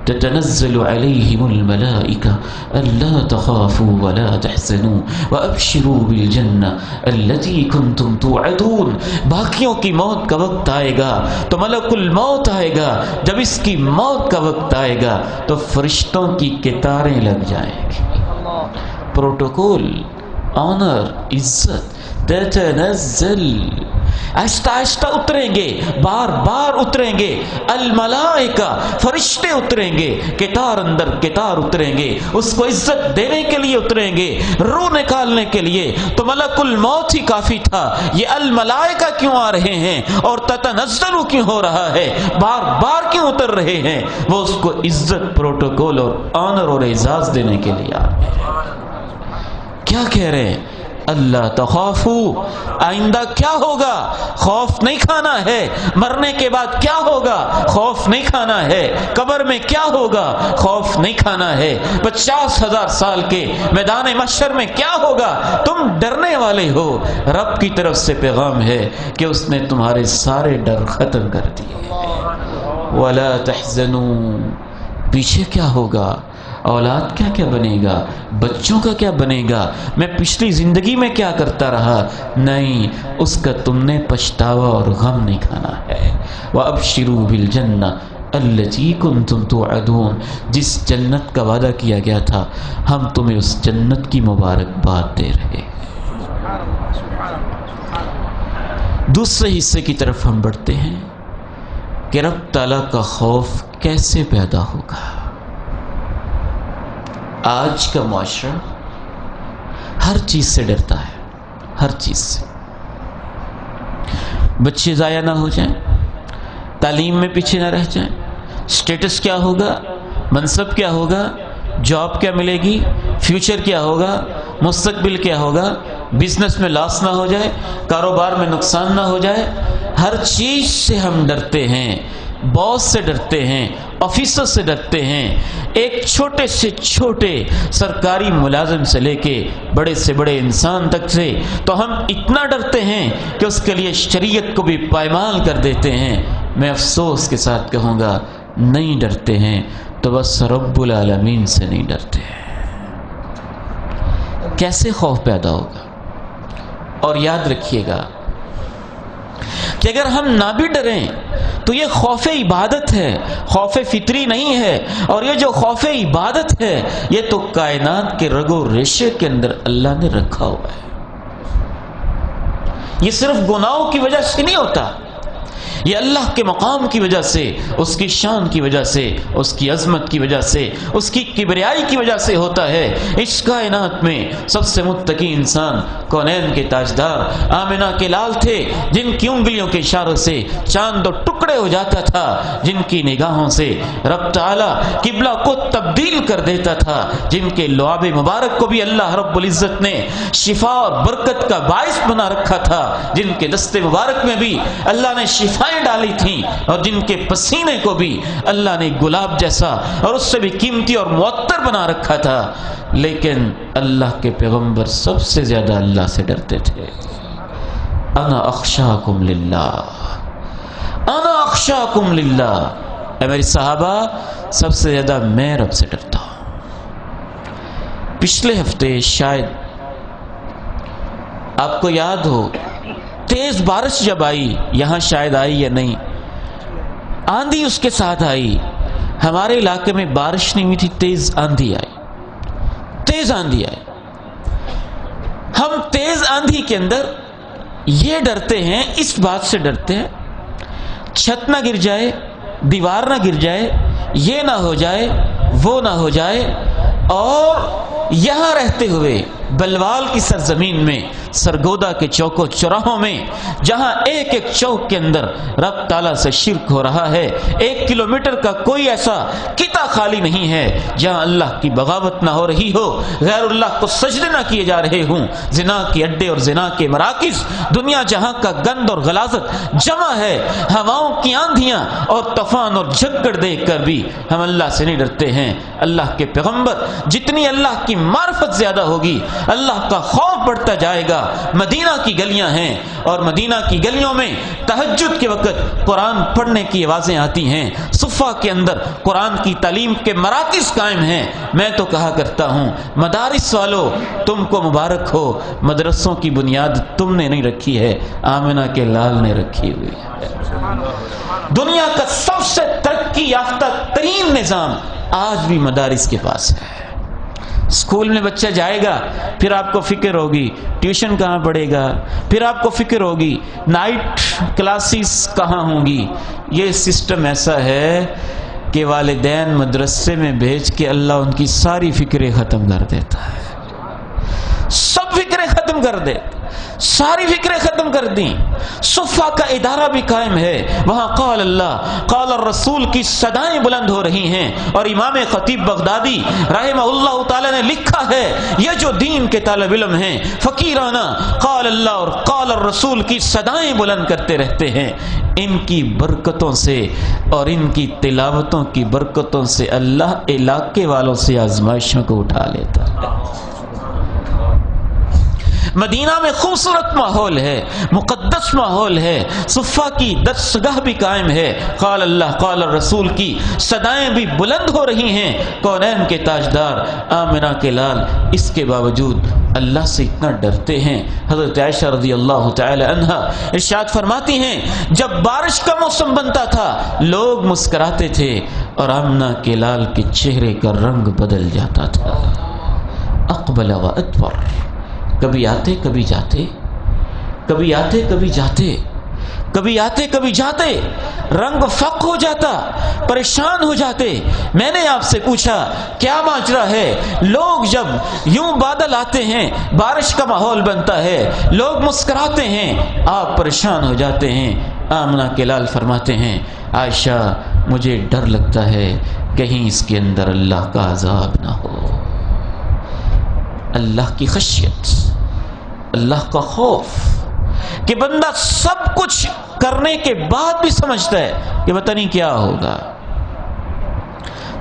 تتنزل علیہم الملائکہ الا تخافوا ولا تحزنوا وابشروا بالجنہ التی کنتم توعدون۔ باقیوں کی موت کا وقت آئے گا تو ملک الموت آئے گا، جب اس کی موت کا وقت آئے گا تو فرشتوں کی قطاریں لگ جائیں گی، پروٹوکول، آنر، عزت، تتنزل، آہستہ آہستہ اتریں گے، بار بار اتریں گے، الملائکہ، فرشتے اتریں گے، کتار اندر کتار اتریں گے، اس کو عزت دینے کے لیے اتریں گے، روح نکالنے کے لیے تو ملک الموت ہی کافی تھا، یہ الملائکہ کیوں آ رہے ہیں اور تتنزل کیوں ہو رہا ہے، بار بار کیوں اتر رہے ہیں؟ وہ اس کو عزت، پروٹوکول اور آنر اور اعزاز دینے کے لیے آ رہے ہیں۔ کیا کہہ رہے ہیں؟ اللہ تخافو، آئندہ کیا ہوگا؟ خوف نہیں کھانا ہے۔ مرنے کے بعد کیا ہوگا؟ خوف نہیں کھانا ہے۔ قبر میں کیا ہوگا؟ خوف نہیں کھانا ہے۔ 50,000 سال کے میدان محشر میں کیا ہوگا؟ تم ڈرنے والے ہو۔ رب کی طرف سے پیغام ہے کہ اس نے تمہارے سارے ڈر ختم کر دیے۔ ولا تحزنوا، پیچھے کیا ہوگا؟ اولاد کیا کیا بنے گا؟ بچوں کا کیا بنے گا؟ میں پچھلی زندگی میں کیا کرتا رہا؟ نہیں، اس کا تم نے پچھتاوا اور غم نہیں کھانا ہے۔ وَأَبْشِرُوا بِالْجَنَّةِ التی کنتم توعدون، جس جنت کا وعدہ کیا گیا تھا ہم تمہیں اس جنت کی مبارکباد دے رہے ہیں۔ دوسرے حصے کی طرف ہم بڑھتے ہیں کہ رب تعالیٰ کا خوف کیسے پیدا ہوگا۔ آج کا معاشرہ ہر چیز سے ڈرتا ہے، ہر چیز سے۔ بچے ضائع نہ ہو جائیں، تعلیم میں پیچھے نہ رہ جائیں، سٹیٹس کیا ہوگا، منصب کیا ہوگا، جاب کیا ملے گی، فیوچر کیا ہوگا، مستقبل کیا ہوگا، بزنس میں لاس نہ ہو جائے، کاروبار میں نقصان نہ ہو جائے۔ ہر چیز سے ہم ڈرتے ہیں، باس سے ڈرتے ہیں، آفیسر سے ڈرتے ہیں، ایک چھوٹے سے چھوٹے سرکاری ملازم سے لے کے بڑے سے بڑے انسان تک سے تو ہم اتنا ڈرتے ہیں کہ اس کے لیے شریعت کو بھی پائمال کر دیتے ہیں۔ میں افسوس کے ساتھ کہوں گا نہیں ڈرتے ہیں تو بس رب العالمین سے نہیں ڈرتے ہیں۔ کیسے خوف پیدا ہوگا؟ اور یاد رکھیے گا کہ اگر ہم نہ بھی ڈریں تو یہ خوف عبادت ہے، خوف فطری نہیں ہے۔ اور یہ جو خوف عبادت ہے یہ تو کائنات کے رگ و ریشے کے اندر اللہ نے رکھا ہوا ہے۔ یہ صرف گناہوں کی وجہ سے نہیں ہوتا، یہ اللہ کے مقام کی وجہ سے، اس کی شان کی وجہ سے، اس کی عظمت کی وجہ سے، اس کی کبریائی کی وجہ سے ہوتا ہے۔ اس کائنات میں سب سے متقی انسان کونین کے تاجدار آمنہ کے لال تھے، جن کی انگلیوں کے اشاروں سے چاند دو ٹکڑے ہو جاتا تھا، جن کی نگاہوں سے رب تعالیٰ قبلہ کو تبدیل کر دیتا تھا، جن کے لعاب مبارک کو بھی اللہ رب العزت نے شفا اور برکت کا باعث بنا رکھا تھا، جن کے دست مبارک میں بھی اللہ نے شفا ڈالی تھی، اور جن کے پسینے کو بھی اللہ نے گلاب جیسا اور اس سے بھی قیمتی اور معطر بنا رکھا تھا، لیکن اللہ کے پیغمبر سب سے زیادہ اللہ سے ڈرتے تھے۔ انا اخشاکم للہ، انا اخشاکم للہ، اے میری صحابہ سب سے زیادہ میں رب سے ڈرتا ہوں۔ پچھلے ہفتے شاید آپ کو یاد ہو تیز بارش جب آئی، یہاں شاید آئی یا نہیں، آندھی اس کے ساتھ آئی، ہمارے علاقے میں بارش نہیں ہوئی تھی، تیز آندھی آئی، تیز آندھی آئی۔ ہم تیز آندھی کے اندر یہ ڈرتے ہیں، اس بات سے ڈرتے ہیں چھت نہ گر جائے، دیوار نہ گر جائے، یہ نہ ہو جائے، وہ نہ ہو جائے، اور یہاں رہتے ہوئے بلوال کی سرزمین میں، سرگودا کے چوکوں چوراہوں میں، جہاں ایک ایک چوک کے اندر رب تعالیٰ سے شرک ہو رہا ہے، 1 کلومیٹر کا کوئی ایسا قطعہ خالی نہیں ہے جہاں اللہ کی بغاوت نہ ہو رہی ہو، غیر اللہ کو سجدے نہ کیے جا رہے ہوں، زنا کے اڈے اور زنا کے مراکز، دنیا جہاں کا گند اور غلاظت جمع ہے، ہواؤں کی آندھیاں اور طوفان اور جھگڑ دیکھ کر بھی ہم اللہ سے نہیں ڈرتے ہیں۔ اللہ کے پیغمبر جتنی اللہ کی معرفت زیادہ ہوگی، اللہ کا خوف بڑھتا جائے گا۔ مدینہ کی گلیاں ہیں، اور مدینہ کی گلیوں میں تہجد کے وقت قرآن پڑھنے کی آوازیں آتی ہیں، صفہ کے اندر قرآن کی تعلیم کے مراکز قائم ہیں۔ میں تو کہا کرتا ہوں مدارس والو تم کو مبارک ہو، مدرسوں کی بنیاد تم نے نہیں رکھی ہے، آمنہ کے لال نے رکھی ہوئی ہے۔ دنیا کا سب سے ترقی یافتہ ترین نظام آج بھی مدارس کے پاس ہے۔ اسکول میں بچہ جائے گا، پھر آپ کو فکر ہوگی ٹیوشن کہاں پڑھے گا، پھر آپ کو فکر ہوگی نائٹ کلاسز کہاں ہوں گی۔ یہ سسٹم ایسا ہے کہ والدین مدرسے میں بھیج کے اللہ ان کی ساری فکریں ختم کر دیتا ہے، سب فکریں ختم کر دے، ساری فکریں ختم کر دیں۔ صفہ کا ادارہ بھی قائم ہے، وہاں قال اللہ قال الرسول کی صدائیں بلند ہو رہی ہیں، اور امام خطیب بغدادی رحمہ اللہ تعالی نے لکھا ہے یہ جو دین کے طالب علم ہیں فقیرانہ قال اللہ اور قال الرسول کی صدائیں بلند کرتے رہتے ہیں، ان کی برکتوں سے اور ان کی تلاوتوں کی برکتوں سے اللہ علاقے والوں سے آزمائشوں کو اٹھا لیتا ہے۔ مدینہ میں خوبصورت ماحول ہے، مقدس ماحول ہے، صفہ کی درسگاہ بھی قائم ہے، قال اللہ قال الرسول کی صدائیں بھی بلند ہو رہی ہیں، کونین کے تاجدار آمنہ کے لال، اس کے باوجود اللہ سے اتنا ڈرتے ہیں. حضرت عائشہ رضی اللہ تعالی عنہا ارشاد فرماتی ہیں جب بارش کا موسم بنتا تھا لوگ مسکراتے تھے اور آمنہ کے لال کے چہرے کا رنگ بدل جاتا تھا. اقبل و ادبر، کبھی آتے کبھی جاتے، کبھی آتے کبھی جاتے، کبھی آتے کبھی جاتے، رنگ فق ہو جاتا، پریشان ہو جاتے. میں نے آپ سے پوچھا کیا ماجرا ہے؟ لوگ جب یوں بادل آتے ہیں بارش کا ماحول بنتا ہے، لوگ مسکراتے ہیں، آپ پریشان ہو جاتے ہیں. آمنہ کے لال فرماتے ہیں عائشہ مجھے ڈر لگتا ہے کہیں اس کے اندر اللہ کا عذاب نہ ہو. اللہ کی خشیت، اللہ کا خوف کہ بندہ سب کچھ کرنے کے بعد بھی سمجھتا ہے کہ پتہ نہیں کیا ہوگا.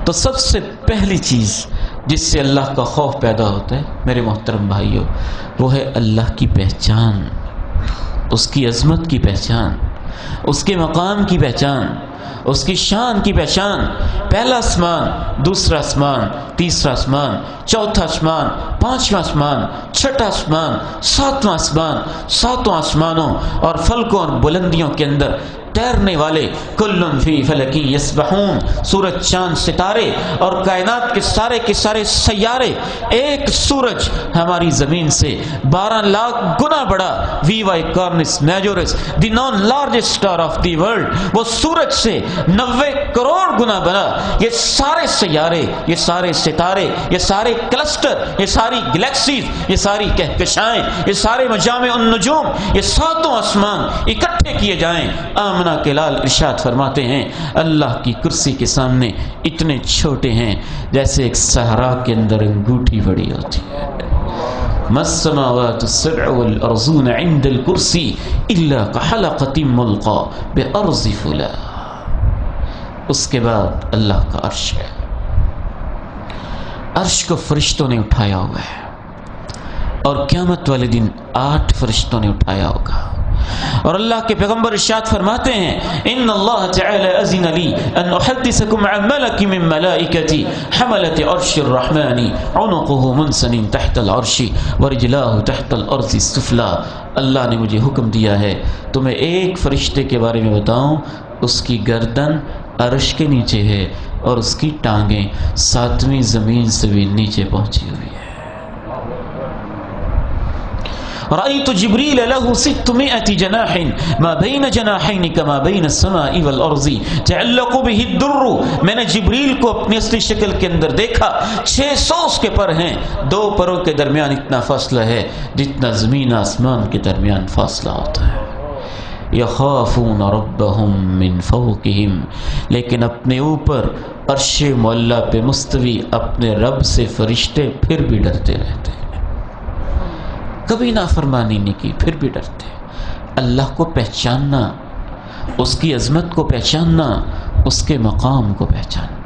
تو سب سے پہلی چیز جس سے اللہ کا خوف پیدا ہوتا ہے میرے محترم بھائیوں، وہ ہے اللہ کی پہچان، اس کی عظمت کی پہچان، اس کے مقام کی پہچان، اس کی شان کی پہچان. پہلا آسمان، دوسرا آسمان، تیسرا آسمان، چوتھا آسمان، پانچواں آسمان، چھٹا آسمان، ساتواں آسمان، ساتوں آسمانوں اور فلکوں اور بلندیوں کے اندر تیرنے والے کل فی فلک یسبحون، سورج چاند ستارے اور کائنات کے سارے سیارے. ایک سورج ہماری زمین سے 12 لاکھ گنا بڑا، V Y Canis Majoris, the known largest star of the world, وہ سورج سے 90 کروڑ گنا بنا. یہ سارے سیارے، یہ سارے ستارے، یہ سارے کلسٹر، یہ ساری گلیکسیز، یہ ساری کہکشائیں، یہ سارے مجامع النجوم، یہ ساتوں آسمان اکٹھے کیے جائیں. کے لال ارشاد فرماتے ہیں اللہ کی کرسی کے سامنے اتنے چھوٹے ہیں جیسے ایک صحرا کے اندر انگوٹھی بڑی ہوتی ہے. السماوات السبع والارضون عند الكرسی الا كحلقة ملقى بارض فلا. اس کے بعد اللہ کا عرش ہے. عرش کو فرشتوں نے اٹھایا ہوا ہے اور قیامت والے دن 8 فرشتوں نے اٹھایا ہوگا. اور اللہ کے پیغمبر ارشاد فرماتے ہیں ان اللہ تعالی اذن لی ان احدثکم عن ملک من ملائکتی حملت عرش الرحمن عنقه منسن تحت العرش ورجلاه تحت الارض السفلی. اللہ نے مجھے حکم دیا ہے تمہیں ایک فرشتے کے بارے میں بتاؤں، اس کی گردن عرش کے نیچے ہے اور اس کی ٹانگیں 7ویں زمین سے بھی نیچے پہنچی ہوئی ہے. رأيت جبريل له 600 جناح ما بين جناحين كما بين السماء والأرض تعلق به الدر. میں نے جبریل کو اپنی اصلی شکل کے اندر دیکھا، 600 اس کے پر ہیں، 2 پروں کے درمیان اتنا فاصلہ ہے جتنا زمین آسمان کے درمیان فاصلہ ہوتا ہے. یخافون ربهم من فوقهم، لیکن اپنے اوپر عرش معلی پہ مستوی اپنے رب سے فرشتے پھر بھی ڈرتے رہتے ہیں. کبھی نافرمانی نہیں کی پھر بھی ڈرتے. اللہ کو پہچاننا، اس کی عظمت کو پہچاننا، اس کے مقام کو پہچاننا.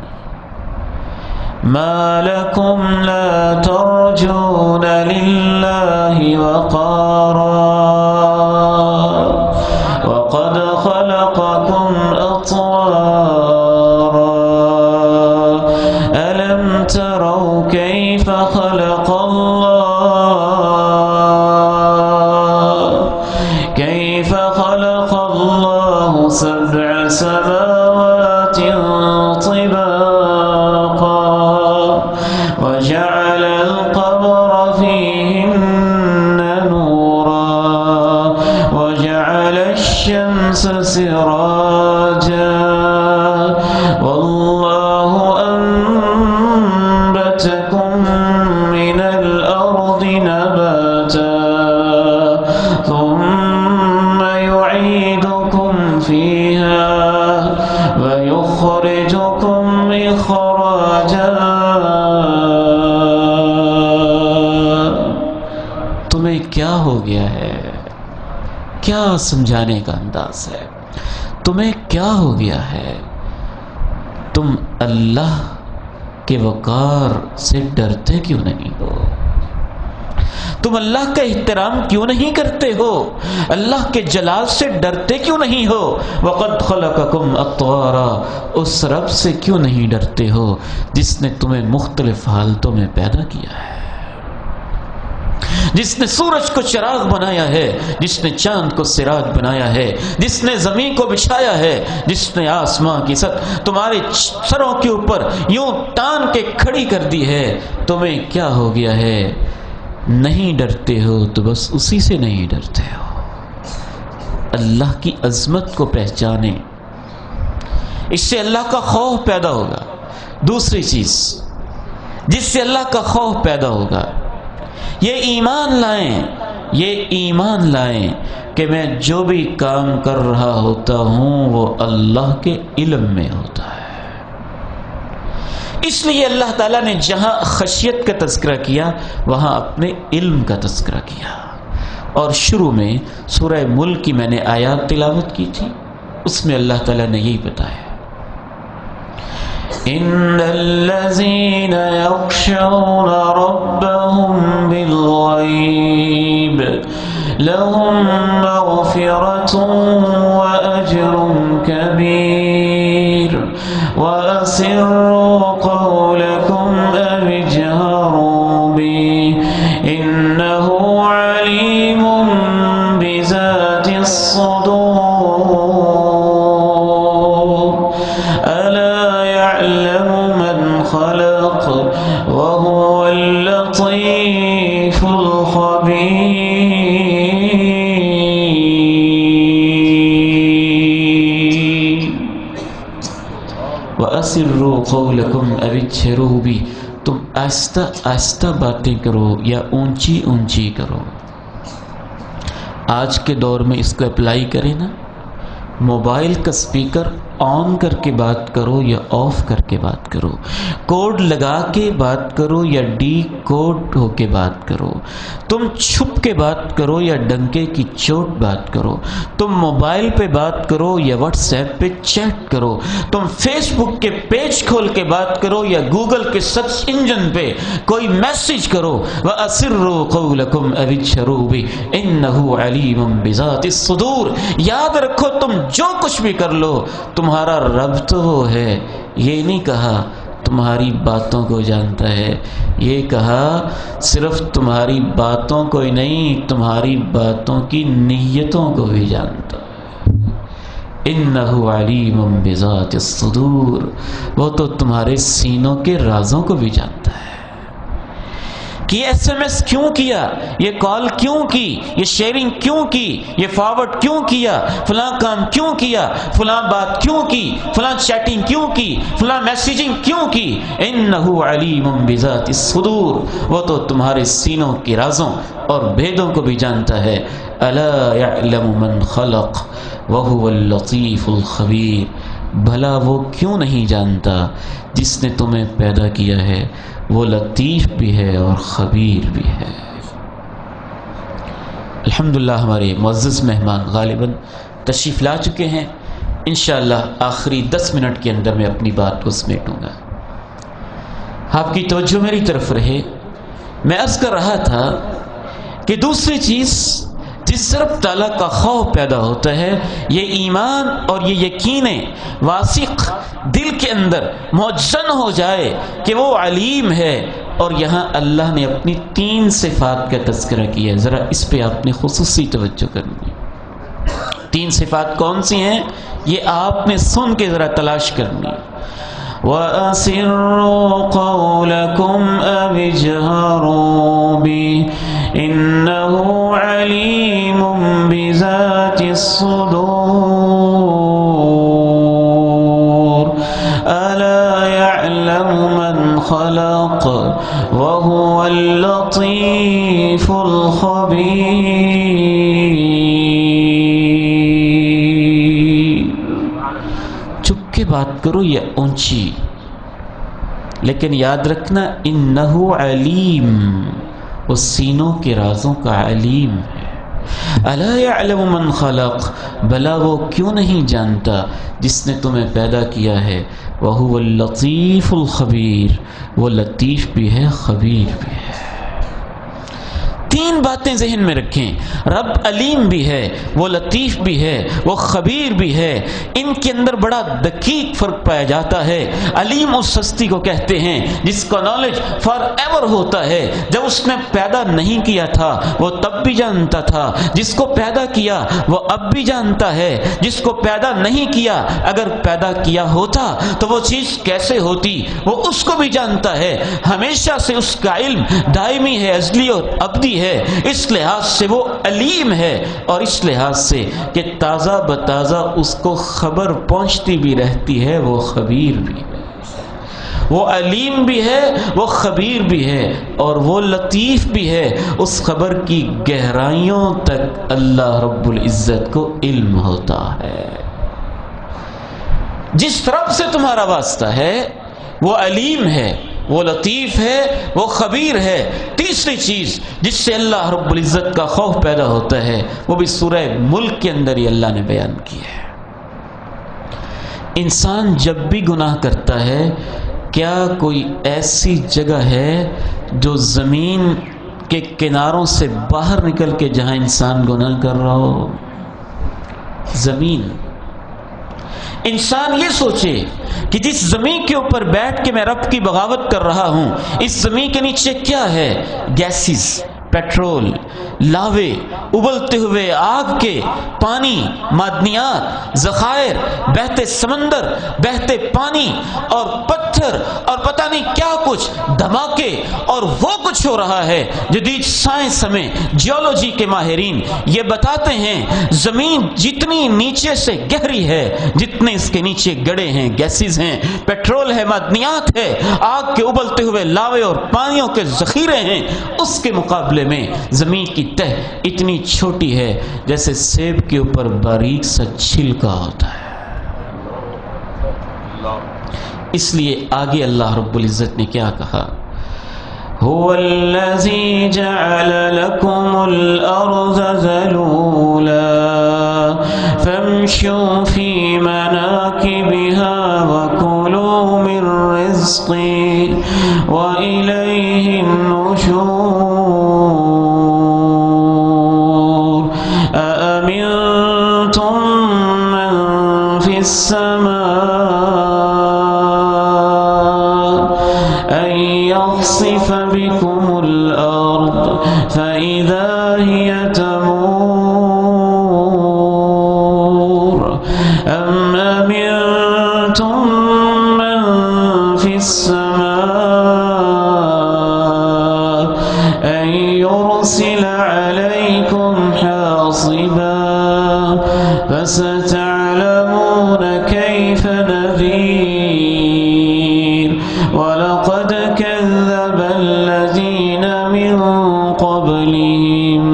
ما لکم لا ترجون للہ وقارا وقد خلقکم اطوارا الم تروا کیف خلق اللہ سبع سماوات طباقا وجعل القمر فيهن نورا وجعل الشمس سراجا والله أنبتكم من الأرض نباتا ثم يعيدكم فيها ويخرجكم إخراجا. تمہیں کیا ہو گیا ہے؟ کیا سمجھانے کا انداز ہے؟ تمہیں کیا ہو گیا ہے؟ تم اللہ کے وقار سے ڈرتے کیوں نہیں ہو؟ تم اللہ کا احترام کیوں نہیں کرتے ہو؟ اللہ کے جلال سے ڈرتے کیوں نہیں ہو؟ وقد خلقکم اطوارا، اس رب سے کیوں نہیں ڈرتے ہو جس نے تمہیں مختلف حالتوں میں پیدا کیا ہے؟ جس نے سورج کو چراغ بنایا ہے، جس نے چاند کو سراج بنایا ہے، جس نے زمین کو بچھایا ہے، جس نے آسمان کی سطح تمہارے سروں کے اوپر یوں تان کے کھڑی کر دی ہے، تمہیں کیا ہو گیا ہے؟ نہیں ڈرتے ہو تو بس اسی سے نہیں ڈرتے ہو۔ اللہ کی عظمت کو پہچانیں، اس سے اللہ کا خوف پیدا ہوگا۔ دوسری چیز جس سے اللہ کا خوف پیدا ہوگا، یہ ایمان لائیں کہ میں جو بھی کام کر رہا ہوتا ہوں وہ اللہ کے علم میں ہوتا ہے۔ اس لیے اللہ تعالیٰ نے جہاں خشیت کا تذکرہ کیا وہاں اپنے علم کا تذکرہ کیا۔ اور شروع میں سورہ ملک کی میں نے آیات تلاوت کی تھی، اس میں اللہ تعالیٰ نے یہی بتایا، ان الذين يخشون ربهم بالغيب لهم مغفرة وأجر كبير وأسروا قولكم أو اجهروا به إنه عليم بذات الصدور ألا يعلم من خلق وهو اللطيف الخبير وَأَسِرُّوا قَوْلَكُمْ أَوِ اجْهَرُوا بِهِ، تم آہستہ آہستہ باتیں کرو یا اونچی اونچی کرو۔ آج کے دور میں اس کو اپلائی کریں نا، موبائل کا سپیکر آن کر کے بات کرو یا آف کر کے بات کرو، کوڈ لگا کے بات کرو یا ڈی کوڈ ہو کے بات کرو، تم چھپ کے بات کرو یا ڈنکے کی چوٹ بات کرو، تم موبائل پہ بات کرو یا واٹس ایپ پہ چیٹ کرو، تم فیس بک کے پیج کھول کے بات کرو یا گوگل کے سرچ انجن پہ کوئی میسج کرو، وَأَسِرُّوا قَوْلَكُمْ أَوِ اجْهَرُوا بِهِ إِنَّهُ عَلِيمٌ بِذَاتِ الصُّدُورِ۔ یاد رکھو تم جو کچھ بھی کر لو تمہارا رب تو وہ ہے، یہ نہیں کہا تمہاری باتوں کو جانتا ہے، یہ کہا صرف تمہاری باتوں کو ہی نہیں تمہاری باتوں کی نیتوں کو بھی جانتا ہے۔ انہ علیم بذات الصدور، وہ تو تمہارے سینوں کے رازوں کو بھی جانتا ہے کہ یہ ایس ایم ایس کیوں کیا، یہ کال کیوں کی، یہ شیئرنگ کیوں کی، یہ فارورڈ کیوں کیا، فلاں کام کیوں کیا، فلاں بات کیوں کی، فلاں چیٹنگ کیوں کی، فلاں میسیجنگ کیوں کی۔ انہ علیم بذات الصدور، وہ تو تمہارے سینوں کے رازوں اور بھیدوں کو بھی جانتا ہے۔ الا یعلم من خلق وہو اللطیف الخبیر، بھلا وہ کیوں نہیں جانتا جس نے تمہیں پیدا کیا ہے، وہ لطیف بھی ہے اور خبیر بھی ہے۔ الحمدللہ ہمارے معزز مہمان غالباً تشریف لا چکے ہیں، انشاءاللہ آخری 10 منٹ کے اندر میں اپنی بات کو سمیٹوں گا۔ آپ کی توجہ میری طرف رہے۔ میں عرض کر رہا تھا کہ دوسری چیز جس رب تعالیٰ کا خوف پیدا ہوتا ہے، یہ ایمان اور یہ یقین واثق دل کے اندر معجزن ہو جائے کہ وہ علیم ہے۔ اور یہاں اللہ نے اپنی 3 صفات کا تذکرہ کیا ہے، ذرا اس پہ آپ نے خصوصی توجہ کرنی۔ 3 صفات کون سی ہیں یہ آپ نے سن کے ذرا تلاش کرنی۔ وَأَسِرُّوا قَوْلَكُمْ أَوِ اجْهَرُوا بِهِ إِنَّهُ عَلِيمٌ بِذَاتِ الصُّدُورِ أَلَا يَعْلَمُ مَنْ خَلَقَ وَهُوَ اللَّطِيفُ الْخَبِيرُ۔ چپ کے بات کرو یا اونچی، لیکن یاد رکھنا انہو علیم، وہ سینوں کے رازوں کا علیم ہے۔ الا یعلم من خلق، بھلا وہ کیوں نہیں جانتا جس نے تمہیں پیدا کیا ہے، وہو اللطیف الخبیر، وہ لطیف بھی ہے خبیر بھی ہے۔ تین باتیں ذہن میں رکھیں، رب علیم بھی ہے، وہ لطیف بھی ہے، وہ خبیر بھی ہے۔ ان کے اندر بڑا دقیق فرق پایا جاتا ہے۔ علیم اس ہستی کو کہتے ہیں جس کا نالج فار ایور ہوتا ہے، جب اس نے پیدا نہیں کیا تھا وہ تب بھی جانتا تھا، جس کو پیدا کیا وہ اب بھی جانتا ہے، جس کو پیدا نہیں کیا اگر پیدا کیا ہوتا تو وہ چیز کیسے ہوتی وہ اس کو بھی جانتا ہے۔ ہمیشہ سے اس کا علم دائمی ہے، ازلی اور ابدی ہے، اس لحاظ سے وہ علیم ہے، اور اس لحاظ سے کہ تازہ بتازہ اس کو خبر پہنچتی بھی رہتی ہے، وہ خبیر بھی ہے، وہ علیم بھی ہے، وہ خبیر بھی ہے، اور وہ لطیف بھی ہے۔ اس خبر کی گہرائیوں تک اللہ رب العزت کو علم ہوتا ہے۔ جس طرف سے تمہارا واسطہ ہے وہ علیم ہے، وہ لطیف ہے، وہ خبیر ہے۔ تیسری چیز جس سے اللہ رب العزت کا خوف پیدا ہوتا ہے وہ بھی سورہ ملک کے اندر ہی اللہ نے بیان کی ہے۔ انسان جب بھی گناہ کرتا ہے، کیا کوئی ایسی جگہ ہے جو زمین کے کناروں سے باہر نکل کے جہاں انسان گناہ کر رہا ہو؟ زمین۔ انسان یہ سوچے کہ جس زمین کے اوپر بیٹھ کے میں رب کی بغاوت کر رہا ہوں، اس زمین کے نیچے کیا ہے؟ گیسز، پیٹرول، لاوے، ابلتے ہوئے آگ کے، پانی، معدنیات، ذخائر، بہتے سمندر، بہتے پانی اور پتھر اور پتہ نہیں کیا کچھ دھماکے، اور وہ کچھ ہو رہا ہے۔ جدید سائنس ہمیں، جیولوجی کے ماہرین یہ بتاتے ہیں زمین جتنی نیچے سے گہری ہے، جتنے اس کے نیچے گڑے ہیں، گیسز ہیں، پیٹرول ہے، معدنیات ہے، آگ کے ابلتے ہوئے لاوے اور پانیوں کے ذخیرے ہیں، اس کے مقابلے میں زمین کی تہ اتنی چھوٹی ہے جیسے سیب کے اوپر باریک سا چھلکا ہوتا ہے۔ اس لیے آگے اللہ رب العزت نے کیا کہا؟ هو الذي جعل لكم الأرض ذلولا فامشوا في مناكبها وكلوا من رزقه وإليه النشور أأمنتم من في السماء أن يخسف بكم الأرض فإذا هي تمور أم أمنتم من في السماء أن يرسل عليكم حاصبا فستعلمون كيف نذير ولقد كذب الذين من قبلهم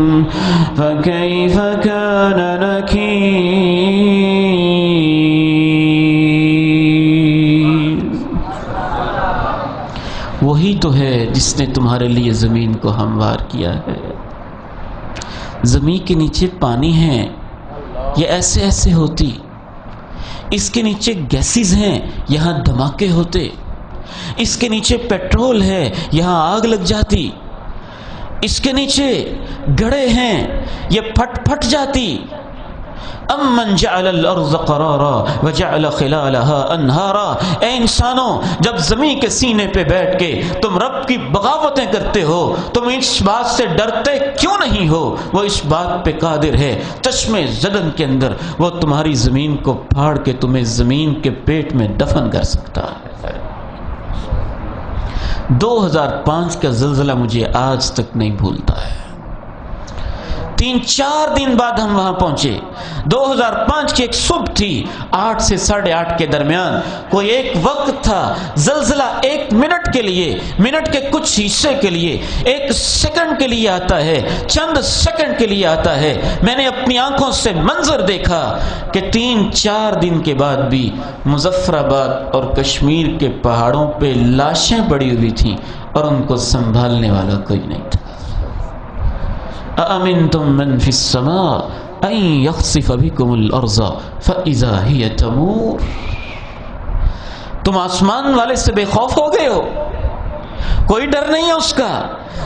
فكيف كان نكير۔ وہی تو ہے جس نے تمہارے لیے زمین کو ہموار کیا ہے۔ زمین کے نیچے پانی ہے، یہ ایسے ایسے ہوتی، اس کے نیچے گیسز ہیں، یہاں دھماکے ہوتے، اس کے نیچے پیٹرول ہے، یہاں آگ لگ جاتی، اس کے نیچے گڑھے ہیں، یہ پھٹ پھٹ جاتی۔ امن جعل الارض قرارا وجعل خلالها انہارا۔ اے انسانوں، جب زمین کے سینے پہ بیٹھ کے تم رب کی بغاوتیں کرتے ہو، تم اس بات سے ڈرتے کیوں نہیں ہو؟ وہ اس بات پہ قادر ہے، چشمے زدن کے اندر وہ تمہاری زمین کو پھاڑ کے تمہیں زمین کے پیٹ میں دفن کر سکتا ہے۔ 2005 کا زلزلہ مجھے آج تک نہیں بھولتا ہے۔ 3-4 دن بعد ہم وہاں پہنچے۔ 2005 کی ایک صبح تھی، 8 سے 8:30 کے درمیان کوئی ایک وقت تھا، زلزلہ 1 منٹ کے لیے، منٹ کے کچھ حصے کے لیے، 1 سیکنڈ کے لیے آتا ہے، چند سیکنڈ کے لیے آتا ہے۔ میں نے اپنی آنکھوں سے منظر دیکھا کہ 3-4 دن کے بعد بھی مظفر آباد اور کشمیر کے پہاڑوں پہ لاشیں پڑی ہوئی تھیں اور ان کو سنبھالنے والا کوئی نہیں تھا۔ أَأَمِنْتُمْ مَنْ فِي السَّمَاءِ أَنْ يَخْسِفَ بِكُمُ الْأَرْضَ فَإِذَا هِيَ تَمُورُ۔ تم آسمان والے سے بے خوف ہو گئے ہو؟ کوئی ڈر نہیں ہے اس کا.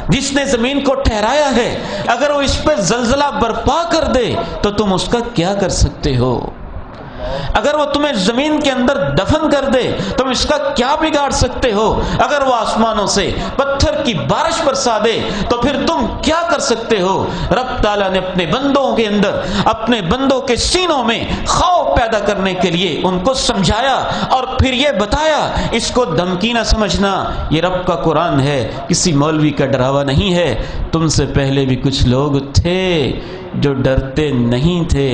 جس نے زمین کو ٹھہرایا ہے اگر وہ اس پہ زلزلہ برپا کر دے تو تم اس کا کیا کر سکتے ہو؟ اگر وہ تمہیں زمین کے اندر دفن کر دے تم اس کا کیا بگاڑ سکتے ہو؟ اگر وہ آسمانوں سے پتھر کی بارش برسا دے تو پھر تم کیا کر سکتے ہو؟ رب تعالیٰ نے اپنے بندوں کے اندر، اپنے بندوں کے سینوں میں خوف پیدا کرنے کے لیے ان کو سمجھایا اور پھر یہ بتایا. اس کو دھمکی نہ سمجھنا، یہ رب کا قرآن ہے، کسی مولوی کا ڈراوا نہیں ہے. تم سے پہلے بھی کچھ لوگ تھے جو ڈرتے نہیں تھے.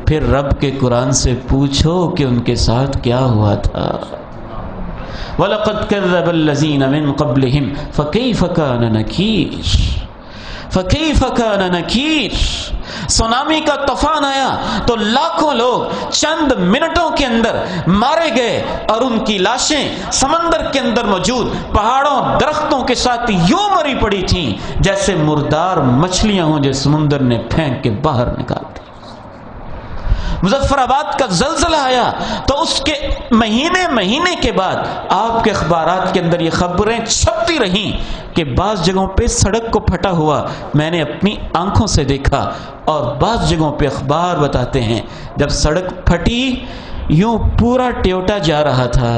پھر رب کے قرآن سے پوچھو کہ ان کے ساتھ کیا ہوا تھا. وَلَقَدْ كَذَّبَ الَّذِينَ مِن قَبْلِهِمْ فَكَيْفَ كَانَ نَكِيرِ فَكَيْفَ كَانَ نَكِيرِ. سونامی کا طوفان آیا تو لاکھوں لوگ چند منٹوں کے اندر مارے گئے اور ان کی لاشیں سمندر کے اندر موجود پہاڑوں درختوں کے ساتھ یوں مری پڑی تھیں جیسے مردار مچھلیاں ہوں جو سمندر نے پھینک کے باہر نکال دی. مظفر آباد کا زلزلہ آیا تو اس کے مہینے کے بعد آپ کے اخبارات کے اندر یہ خبریں چھپتی رہیں کہ بعض جگہوں پہ سڑک کو پھٹا ہوا میں نے اپنی آنکھوں سے دیکھا، اور بعض جگہوں پہ اخبار بتاتے ہیں جب سڑک پھٹی یوں پورا ٹیوٹا جا رہا تھا،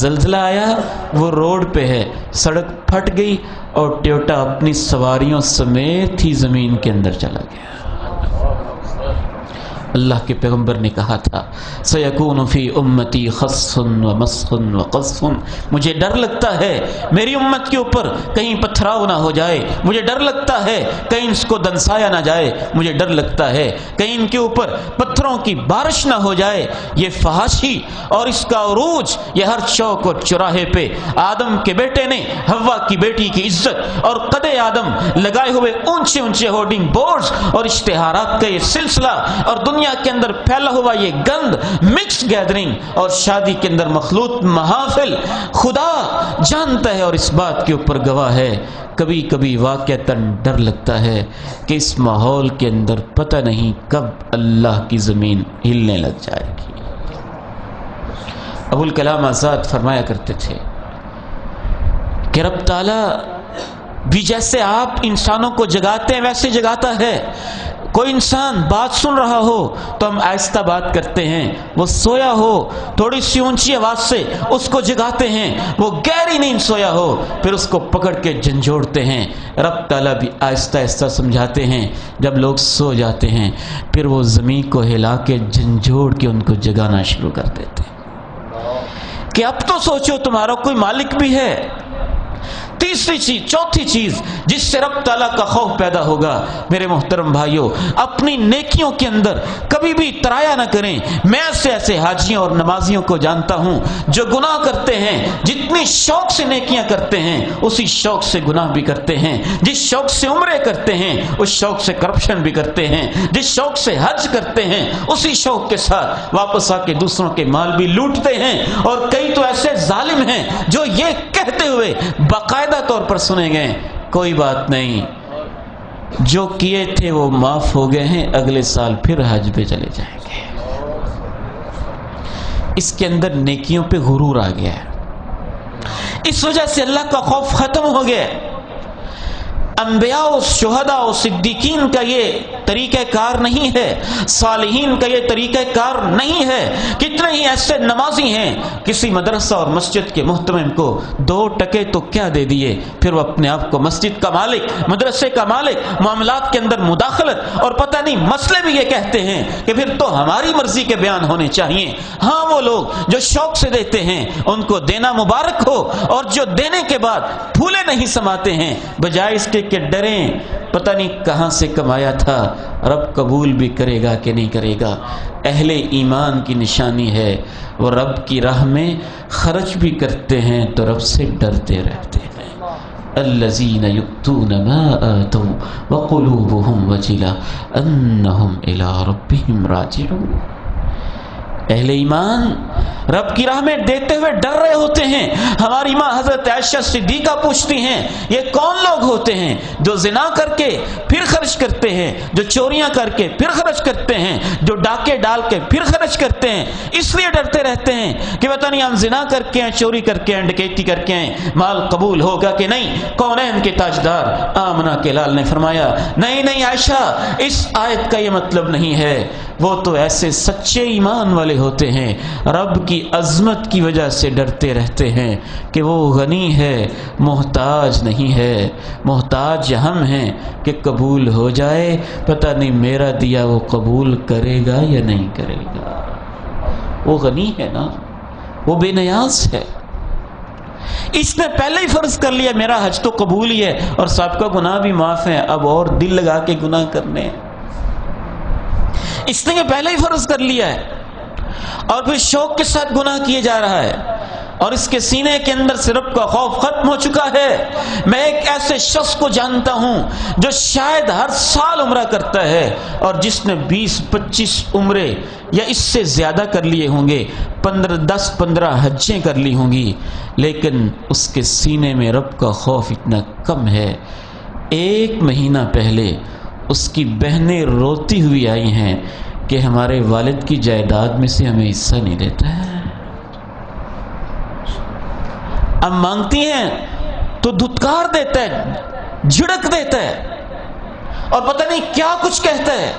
زلزلہ آیا وہ روڈ پہ ہے، سڑک پھٹ گئی اور ٹیوٹا اپنی سواریوں سمیت ہی زمین کے اندر چلا گیا. اللہ کے پیغمبر نے کہا تھا سَيَكُونُ فِي أُمَّتِي خَصٌ وَمَسْخٌ وَقَذْفٌ. مجھے ڈر لگتا ہے میری امت کے اوپر کہیں پتھراؤ نہ ہو جائے، مجھے ڈر لگتا ہے کہیں اس کو دنسایا نہ جائے، مجھے ڈر لگتا ہے کہیں ان کے اوپر پتھروں کی بارش نہ ہو جائے. یہ فحاشی اور اس کا عروج یہ ہر چوک اور چوراہے پہ آدم کے بیٹے نے حوا کی بیٹی کی عزت اور قد آدم لگائے ہوئے اونچے اونچے ہورڈنگ بورڈز اور اشتہارات کا یہ سلسلہ اور دنیا کے اندر پھیلا ہوا یہ گند، مکس گیدرنگ اور شادی کے اندر مخلوط محافل، خدا جانتا ہے اور اس بات کے اوپر گواہ ہے. کبھی کبھی واقعتاً ڈر لگتا ہے کہ اس ماحول کے اندر پتہ نہیں کب اللہ کی زمین ہلنے لگ جائے گی. ابوالکلام آزاد فرمایا کرتے تھے کہ رب تعالیٰ بھی جیسے آپ انسانوں کو جگاتے ہیں ویسے جگاتا ہے. کوئی انسان بات سن رہا ہو تو ہم آہستہ بات کرتے ہیں، وہ سویا ہو تھوڑی سی اونچی آواز سے اس کو جگاتے ہیں، وہ گہری نیند سویا ہو پھر اس کو پکڑ کے جھنجھوڑتے ہیں. رب تعالیٰ بھی آہستہ آہستہ سمجھاتے ہیں. جب لوگ سو جاتے ہیں پھر وہ زمین کو ہلا کے جھنجھوڑ کے ان کو جگانا شروع کر دیتے ہیں کہ اب تو سوچو تمہارا کوئی مالک بھی ہے. تیسری چیز، چوتھی چیز جس سے رب تعالیٰ کا خوف پیدا ہوگا میرے محترم بھائیوں، اپنی نیکیوں کے اندر کبھی بھی ترایا نہ کریں. میں ایسے حاجیوں اور نمازیوں کو جانتا ہوں جو گناہ کرتے ہیں، جتنی شوق سے نیکیاں کرتے ہیں اسی شوق سے گناہ بھی کرتے ہیں. جس شوق سے عمرے کرتے ہیں اس شوق سے کرپشن بھی کرتے ہیں. جس شوق سے حج کرتے ہیں اسی شوق کے ساتھ واپس آ کے دوسروں کے مال بھی لوٹتے ہیں. اور کئی تو ایسے ظالم ہیں جو یہ کہتے ہوئے باقاعدہ طور پر سنے گئے کوئی بات نہیں، جو کیے تھے وہ معاف ہو گئے ہیں، اگلے سال پھر حج پہ چلے جائیں گے. اس کے اندر نیکیوں پہ غرور آ گیا ہے، اس وجہ سے اللہ کا خوف ختم ہو گیا. انبیاء و شہداء و صدیقین کا یہ طریقہ کار نہیں ہے، صالحین کا یہ طریقہ کار نہیں ہے. کتنے ہی ایسے نمازی ہیں کسی مدرسہ اور مسجد کے محتمم کو 2 ٹکے تو کیا دے دیے، پھر وہ اپنے آپ کو مسجد کا مالک، مدرسے کا مالک، معاملات کے اندر مداخلت اور پتہ نہیں مسئلے بھی یہ کہتے ہیں کہ پھر تو ہماری مرضی کے بیان ہونے چاہیے. ہاں وہ لوگ جو شوق سے دیتے ہیں ان کو دینا مبارک ہو، اور جو دینے کے بعد پھولے نہیں سماتے ہیں بجائے اس کے کہ ڈریں پتہ نہیں کہاں سے کمایا تھا، رب قبول بھی کرے گا کہ نہیں کرے گا. اہل ایمان کی نشانی ہے وہ رب کی راہ میں خرچ بھی کرتے ہیں تو رب سے ڈرتے رہتے ہیں. الذین یؤتون ما آتوا وقلوبهم وجلة انہم الی ربہم راجعون. اہل ایمان رب کی راہ میں دیتے ہوئے ڈر رہے ہوتے ہیں. ہماری ماں حضرت عائشہ صدیقہ پوچھتی ہیں یہ کون لوگ ہوتے ہیں جو زنا کر کے پھر خرچ کرتے ہیں، جو چوریاں کر کے پھر خرچ کرتے ہیں، جو ڈاکے ڈال کے پھر خرچ کرتے ہیں. اس لیے ڈرتے رہتے ہیں کہ پتہ نہیں ہم زنا کر کے ہیں، چوری کر کے ہیں، ڈکیتی کر کے ہیں، مال قبول ہوگا کہ نہیں؟ کونین کے تاجدار آمنہ کے لال نے فرمایا نہیں نہیں عائشہ، اس آیت کا یہ مطلب نہیں ہے، وہ تو ایسے سچے ایمان والے ہوتے ہیں، رب کی عظمت کی وجہ سے ڈرتے رہتے ہیں کہ وہ غنی ہے، محتاج نہیں ہے، محتاج ہم ہیں کہ قبول ہو جائے، پتہ نہیں میرا دیا وہ قبول کرے گا یا نہیں کرے گا۔ وہ غنی ہے نا، وہ بے نیاز ہے، اس نے پہلے ہی فرض کر لیا میرا حج تو قبول ہی ہے اور سابقہ گناہ بھی معاف ہیں، اب اور دل لگا کے گناہ کرنے ہیں، اس نے یہ پہلے ہی فرض کر لیا ہے، اور پھر شوق کے ساتھ گناہ کیے جا رہا ہے، اور اس کے سینے کے اندر سے رب کا خوف ختم ہو چکا ہے۔ میں ایک ایسے شخص کو جانتا ہوں جو شاید ہر سال عمرہ کرتا ہے اور جس نے 20-25 عمرے یا اس سے زیادہ کر لیے ہوں گے، 10-15 حجیں کر لی ہوں گی، لیکن اس کے سینے میں رب کا خوف اتنا کم ہے۔ 1 مہینہ پہلے اس کی بہنیں روتی ہوئی آئی ہیں کہ ہمارے والد کی جائیداد میں سے ہمیں حصہ نہیں دیتا ہے، اب مانگتی ہیں تو دھتکار دیتا ہے، جھڑک دیتا ہے، اور پتہ نہیں کیا کچھ کہتا ہے۔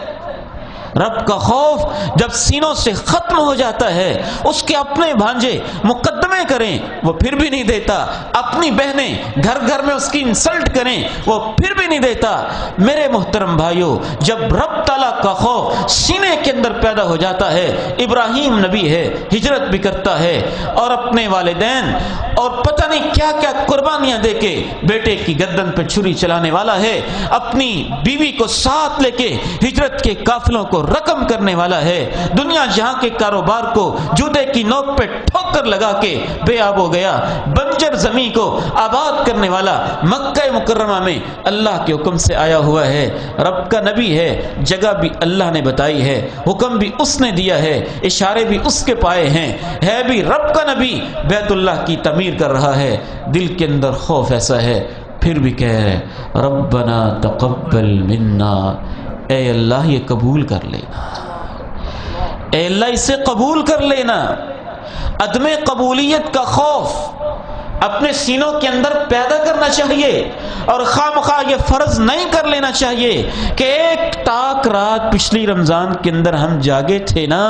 رب کا خوف جب سینوں سے ختم ہو جاتا ہے، اس کے اپنے بھانجے مقدمے کریں وہ پھر بھی نہیں دیتا، اپنی بہنیں گھر گھر میں اس کی انسلٹ کریں وہ پھر بھی نہیں دیتا۔ میرے محترم بھائیوں، جب رب تعالیٰ کا خوف سینے کے اندر پیدا ہو جاتا ہے، ابراہیم نبی ہے، ہجرت بھی کرتا ہے اور اپنے والدین اور پتہ نہیں کیا کیا قربانیاں دے کے بیٹے کی گردن پہ چھری چلانے والا ہے، اپنی بیوی کو ساتھ لے کے ہجرت کے قافلوں کو رقم کرنے والا ہے، دنیا جہاں کے کاروبار کو جوتے کی نوک پہ ٹھوکر لگا کے بے آب ہو گیا، بنجر زمین کو آباد کرنے والا مکہ مکرمہ میں اللہ کے حکم سے آیا ہوا ہے، رب کا نبی ہے، جگہ بھی اللہ نے بتائی ہے، حکم بھی اس نے دیا ہے، اشارے بھی اس کے پائے ہیں، ہے بھی رب کا نبی، بیت اللہ کی تعمیر کر رہا ہے، دل کے اندر خوف ایسا ہے، پھر بھی کہہ رہے ربنا تقبل منا، اے اللہ یہ قبول کر لینا، اے اللہ اسے قبول کر لینا۔ عدم قبولیت کا خوف اپنے سینوں کے اندر پیدا کرنا چاہیے، اور خواہ مخواہ یہ فرض نہیں کر لینا چاہیے کہ ایک تاک رات پچھلی رمضان کے اندر ہم جاگے تھے نا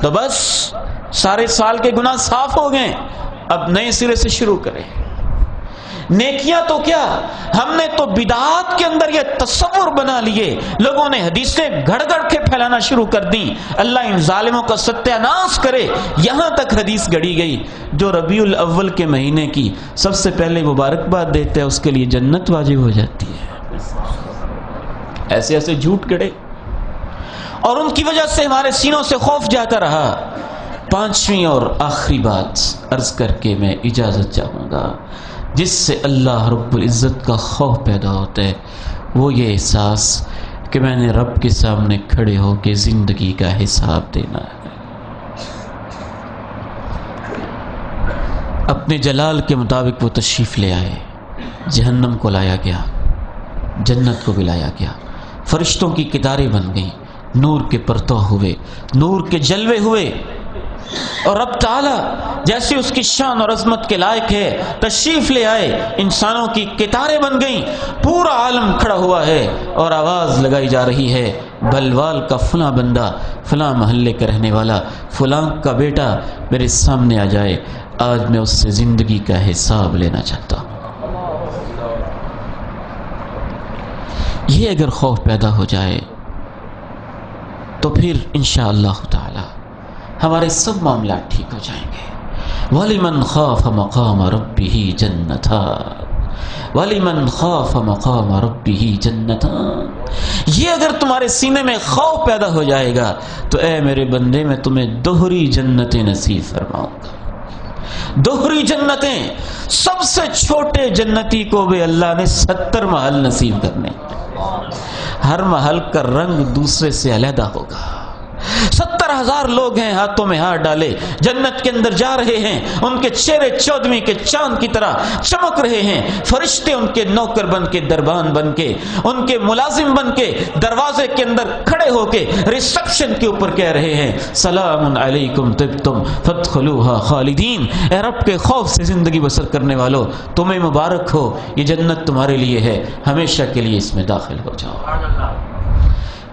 تو بس سارے سال کے گناہ صاف ہو گئے، اب نئے سرے سے شروع کریں۔ نیکیاں تو کیا، ہم نے تو بدعات کے اندر یہ تصور بنا لیے، لوگوں نے حدیثیں گھڑ گھڑ کے پھیلانا شروع کر دیں، اللہ ان ظالموں کا ستیہ ناش کرے، یہاں تک حدیث گڑی گئی جو ربیع الاول کے مہینے کی سب سے پہلے مبارکباد دیتا ہے اس کے لیے جنت واجب ہو جاتی ہے۔ ایسے ایسے جھوٹ گڑے اور ان کی وجہ سے ہمارے سینوں سے خوف جاتا رہا۔ 5ویں اور آخری بات عرض کر کے میں اجازت چاہوں گا، جس سے اللہ رب العزت کا خوف پیدا ہوتا ہے، وہ یہ احساس کہ میں نے رب کے سامنے کھڑے ہو کے زندگی کا حساب دینا ہے۔ اپنے جلال کے مطابق وہ تشریف لے آئے، جہنم کو لایا گیا، جنت کو بھی لایا گیا، فرشتوں کی قطاریں بن گئیں، نور کے پرتو ہوئے، نور کے جلوے ہوئے، اور رب تعالیٰ جیسے اس کی شان اور عظمت کے لائق ہے تشریف لے آئے، انسانوں کی قطاریں بن گئیں، پورا عالم کھڑا ہوا ہے اور آواز لگائی جا رہی ہے بلوال کا فلاں بندہ، فلاں محلے کا رہنے والا، فلاں کا بیٹا میرے سامنے آ جائے، آج میں اس سے زندگی کا حساب لینا چاہتا ہوں۔ یہ اگر خوف پیدا ہو جائے تو پھر انشاءاللہ تعالی ہمارے سب معاملات ٹھیک ہو جائیں گے۔ وَلِمَنْ خَافَ مَقَامَ رَبِّهِ جَنَّتَانِ وَلِمَنْ خَافَ مَقَامَ رَبِّهِ جَنَّتَانِ، یہ اگر تمہارے سینے میں خوف پیدا ہو جائے گا تو اے میرے بندے میں تمہیں دوہری جنتیں نصیب فرماؤں گا۔ دوہری جنتیں، سب سے چھوٹے جنتی کو بھی اللہ نے 70 محل نصیب کرنے، ہر محل کا رنگ دوسرے سے علیحدہ ہوگا، 70 70,000 لوگ ہیں ہاتھوں میں ہاتھ ڈالے جنت کے اندر جا رہے ہیں، ان کے چہرے 14ویں کے چاند کی طرح چمک رہے ہیں، فرشتے ان کے نوکر بن کے، دربان بن کے، ان کے ملازم بن کے دروازے کے اندر کھڑے ہو کے ریسپشن کے اوپر کہہ رہے ہیں سلام علیکم طبتم فادخلوها خالدین، اے رب کے خوف سے زندگی بسر کرنے والو تمہیں مبارک ہو، یہ جنت تمہارے لیے ہے، ہمیشہ کے لیے اس میں داخل ہو جاؤ۔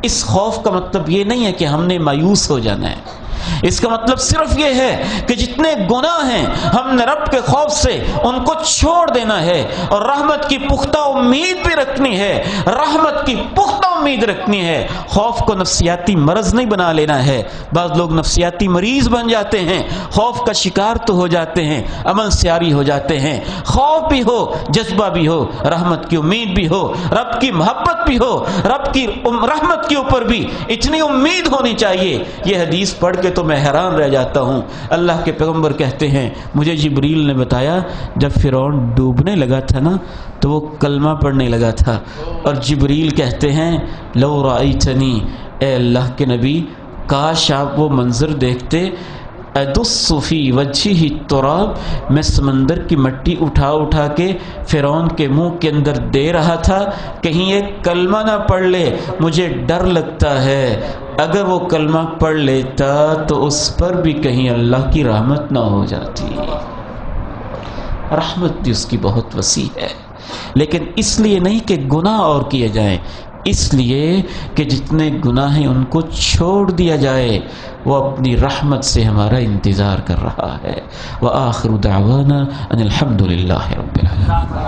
اس خوف کا مطلب یہ نہیں ہے کہ ہم نے مایوس ہو جانا ہے، اس کا مطلب صرف یہ ہے کہ جتنے گناہ ہیں ہم نے رب کے خوف سے ان کو چھوڑ دینا ہے اور رحمت کی پختہ امید بھی رکھنی ہے، رحمت کی پختہ امید رکھنی ہے۔ خوف کو نفسیاتی مرض نہیں بنا لینا ہے، بعض لوگ نفسیاتی مریض بن جاتے ہیں، خوف کا شکار تو ہو جاتے ہیں، عمل سے عاری ہو جاتے ہیں۔ خوف بھی ہو، جذبہ بھی ہو، رحمت کی امید بھی ہو، رب کی محبت بھی ہو، رب کی رحمت کے اوپر بھی اتنی امید ہونی چاہیے۔ یہ حدیث پڑھ کے تو میں حیران رہ جاتا ہوں، اللہ کے پیغمبر کہتے ہیں مجھے جبریل نے بتایا جب فرعون ڈوبنے لگا تھا نا تو وہ کلمہ پڑھنے لگا تھا، اور جبریل کہتے ہیں لو رأیتنی، اے اللہ کے نبی کاش آپ وہ منظر دیکھتے، ادس فی وجہہ التراب، میں سمندر کی مٹی اٹھا اٹھا کے فرعون کے منہ کے اندر دے رہا تھا، کہیں ایک کلمہ نہ پڑھ لے، مجھے ڈر لگتا ہے اگر وہ کلمہ پڑھ لیتا تو اس پر بھی کہیں اللہ کی رحمت نہ ہو جاتی۔ رحمت بھی اس کی بہت وسیع ہے، لیکن اس لیے نہیں کہ گناہ اور کیے جائیں، اس لیے کہ جتنے گناہ ہیں ان کو چھوڑ دیا جائے، وہ اپنی رحمت سے ہمارا انتظار کر رہا ہے۔ وآخر دعوانا ان الحمد للہ رب العالمین۔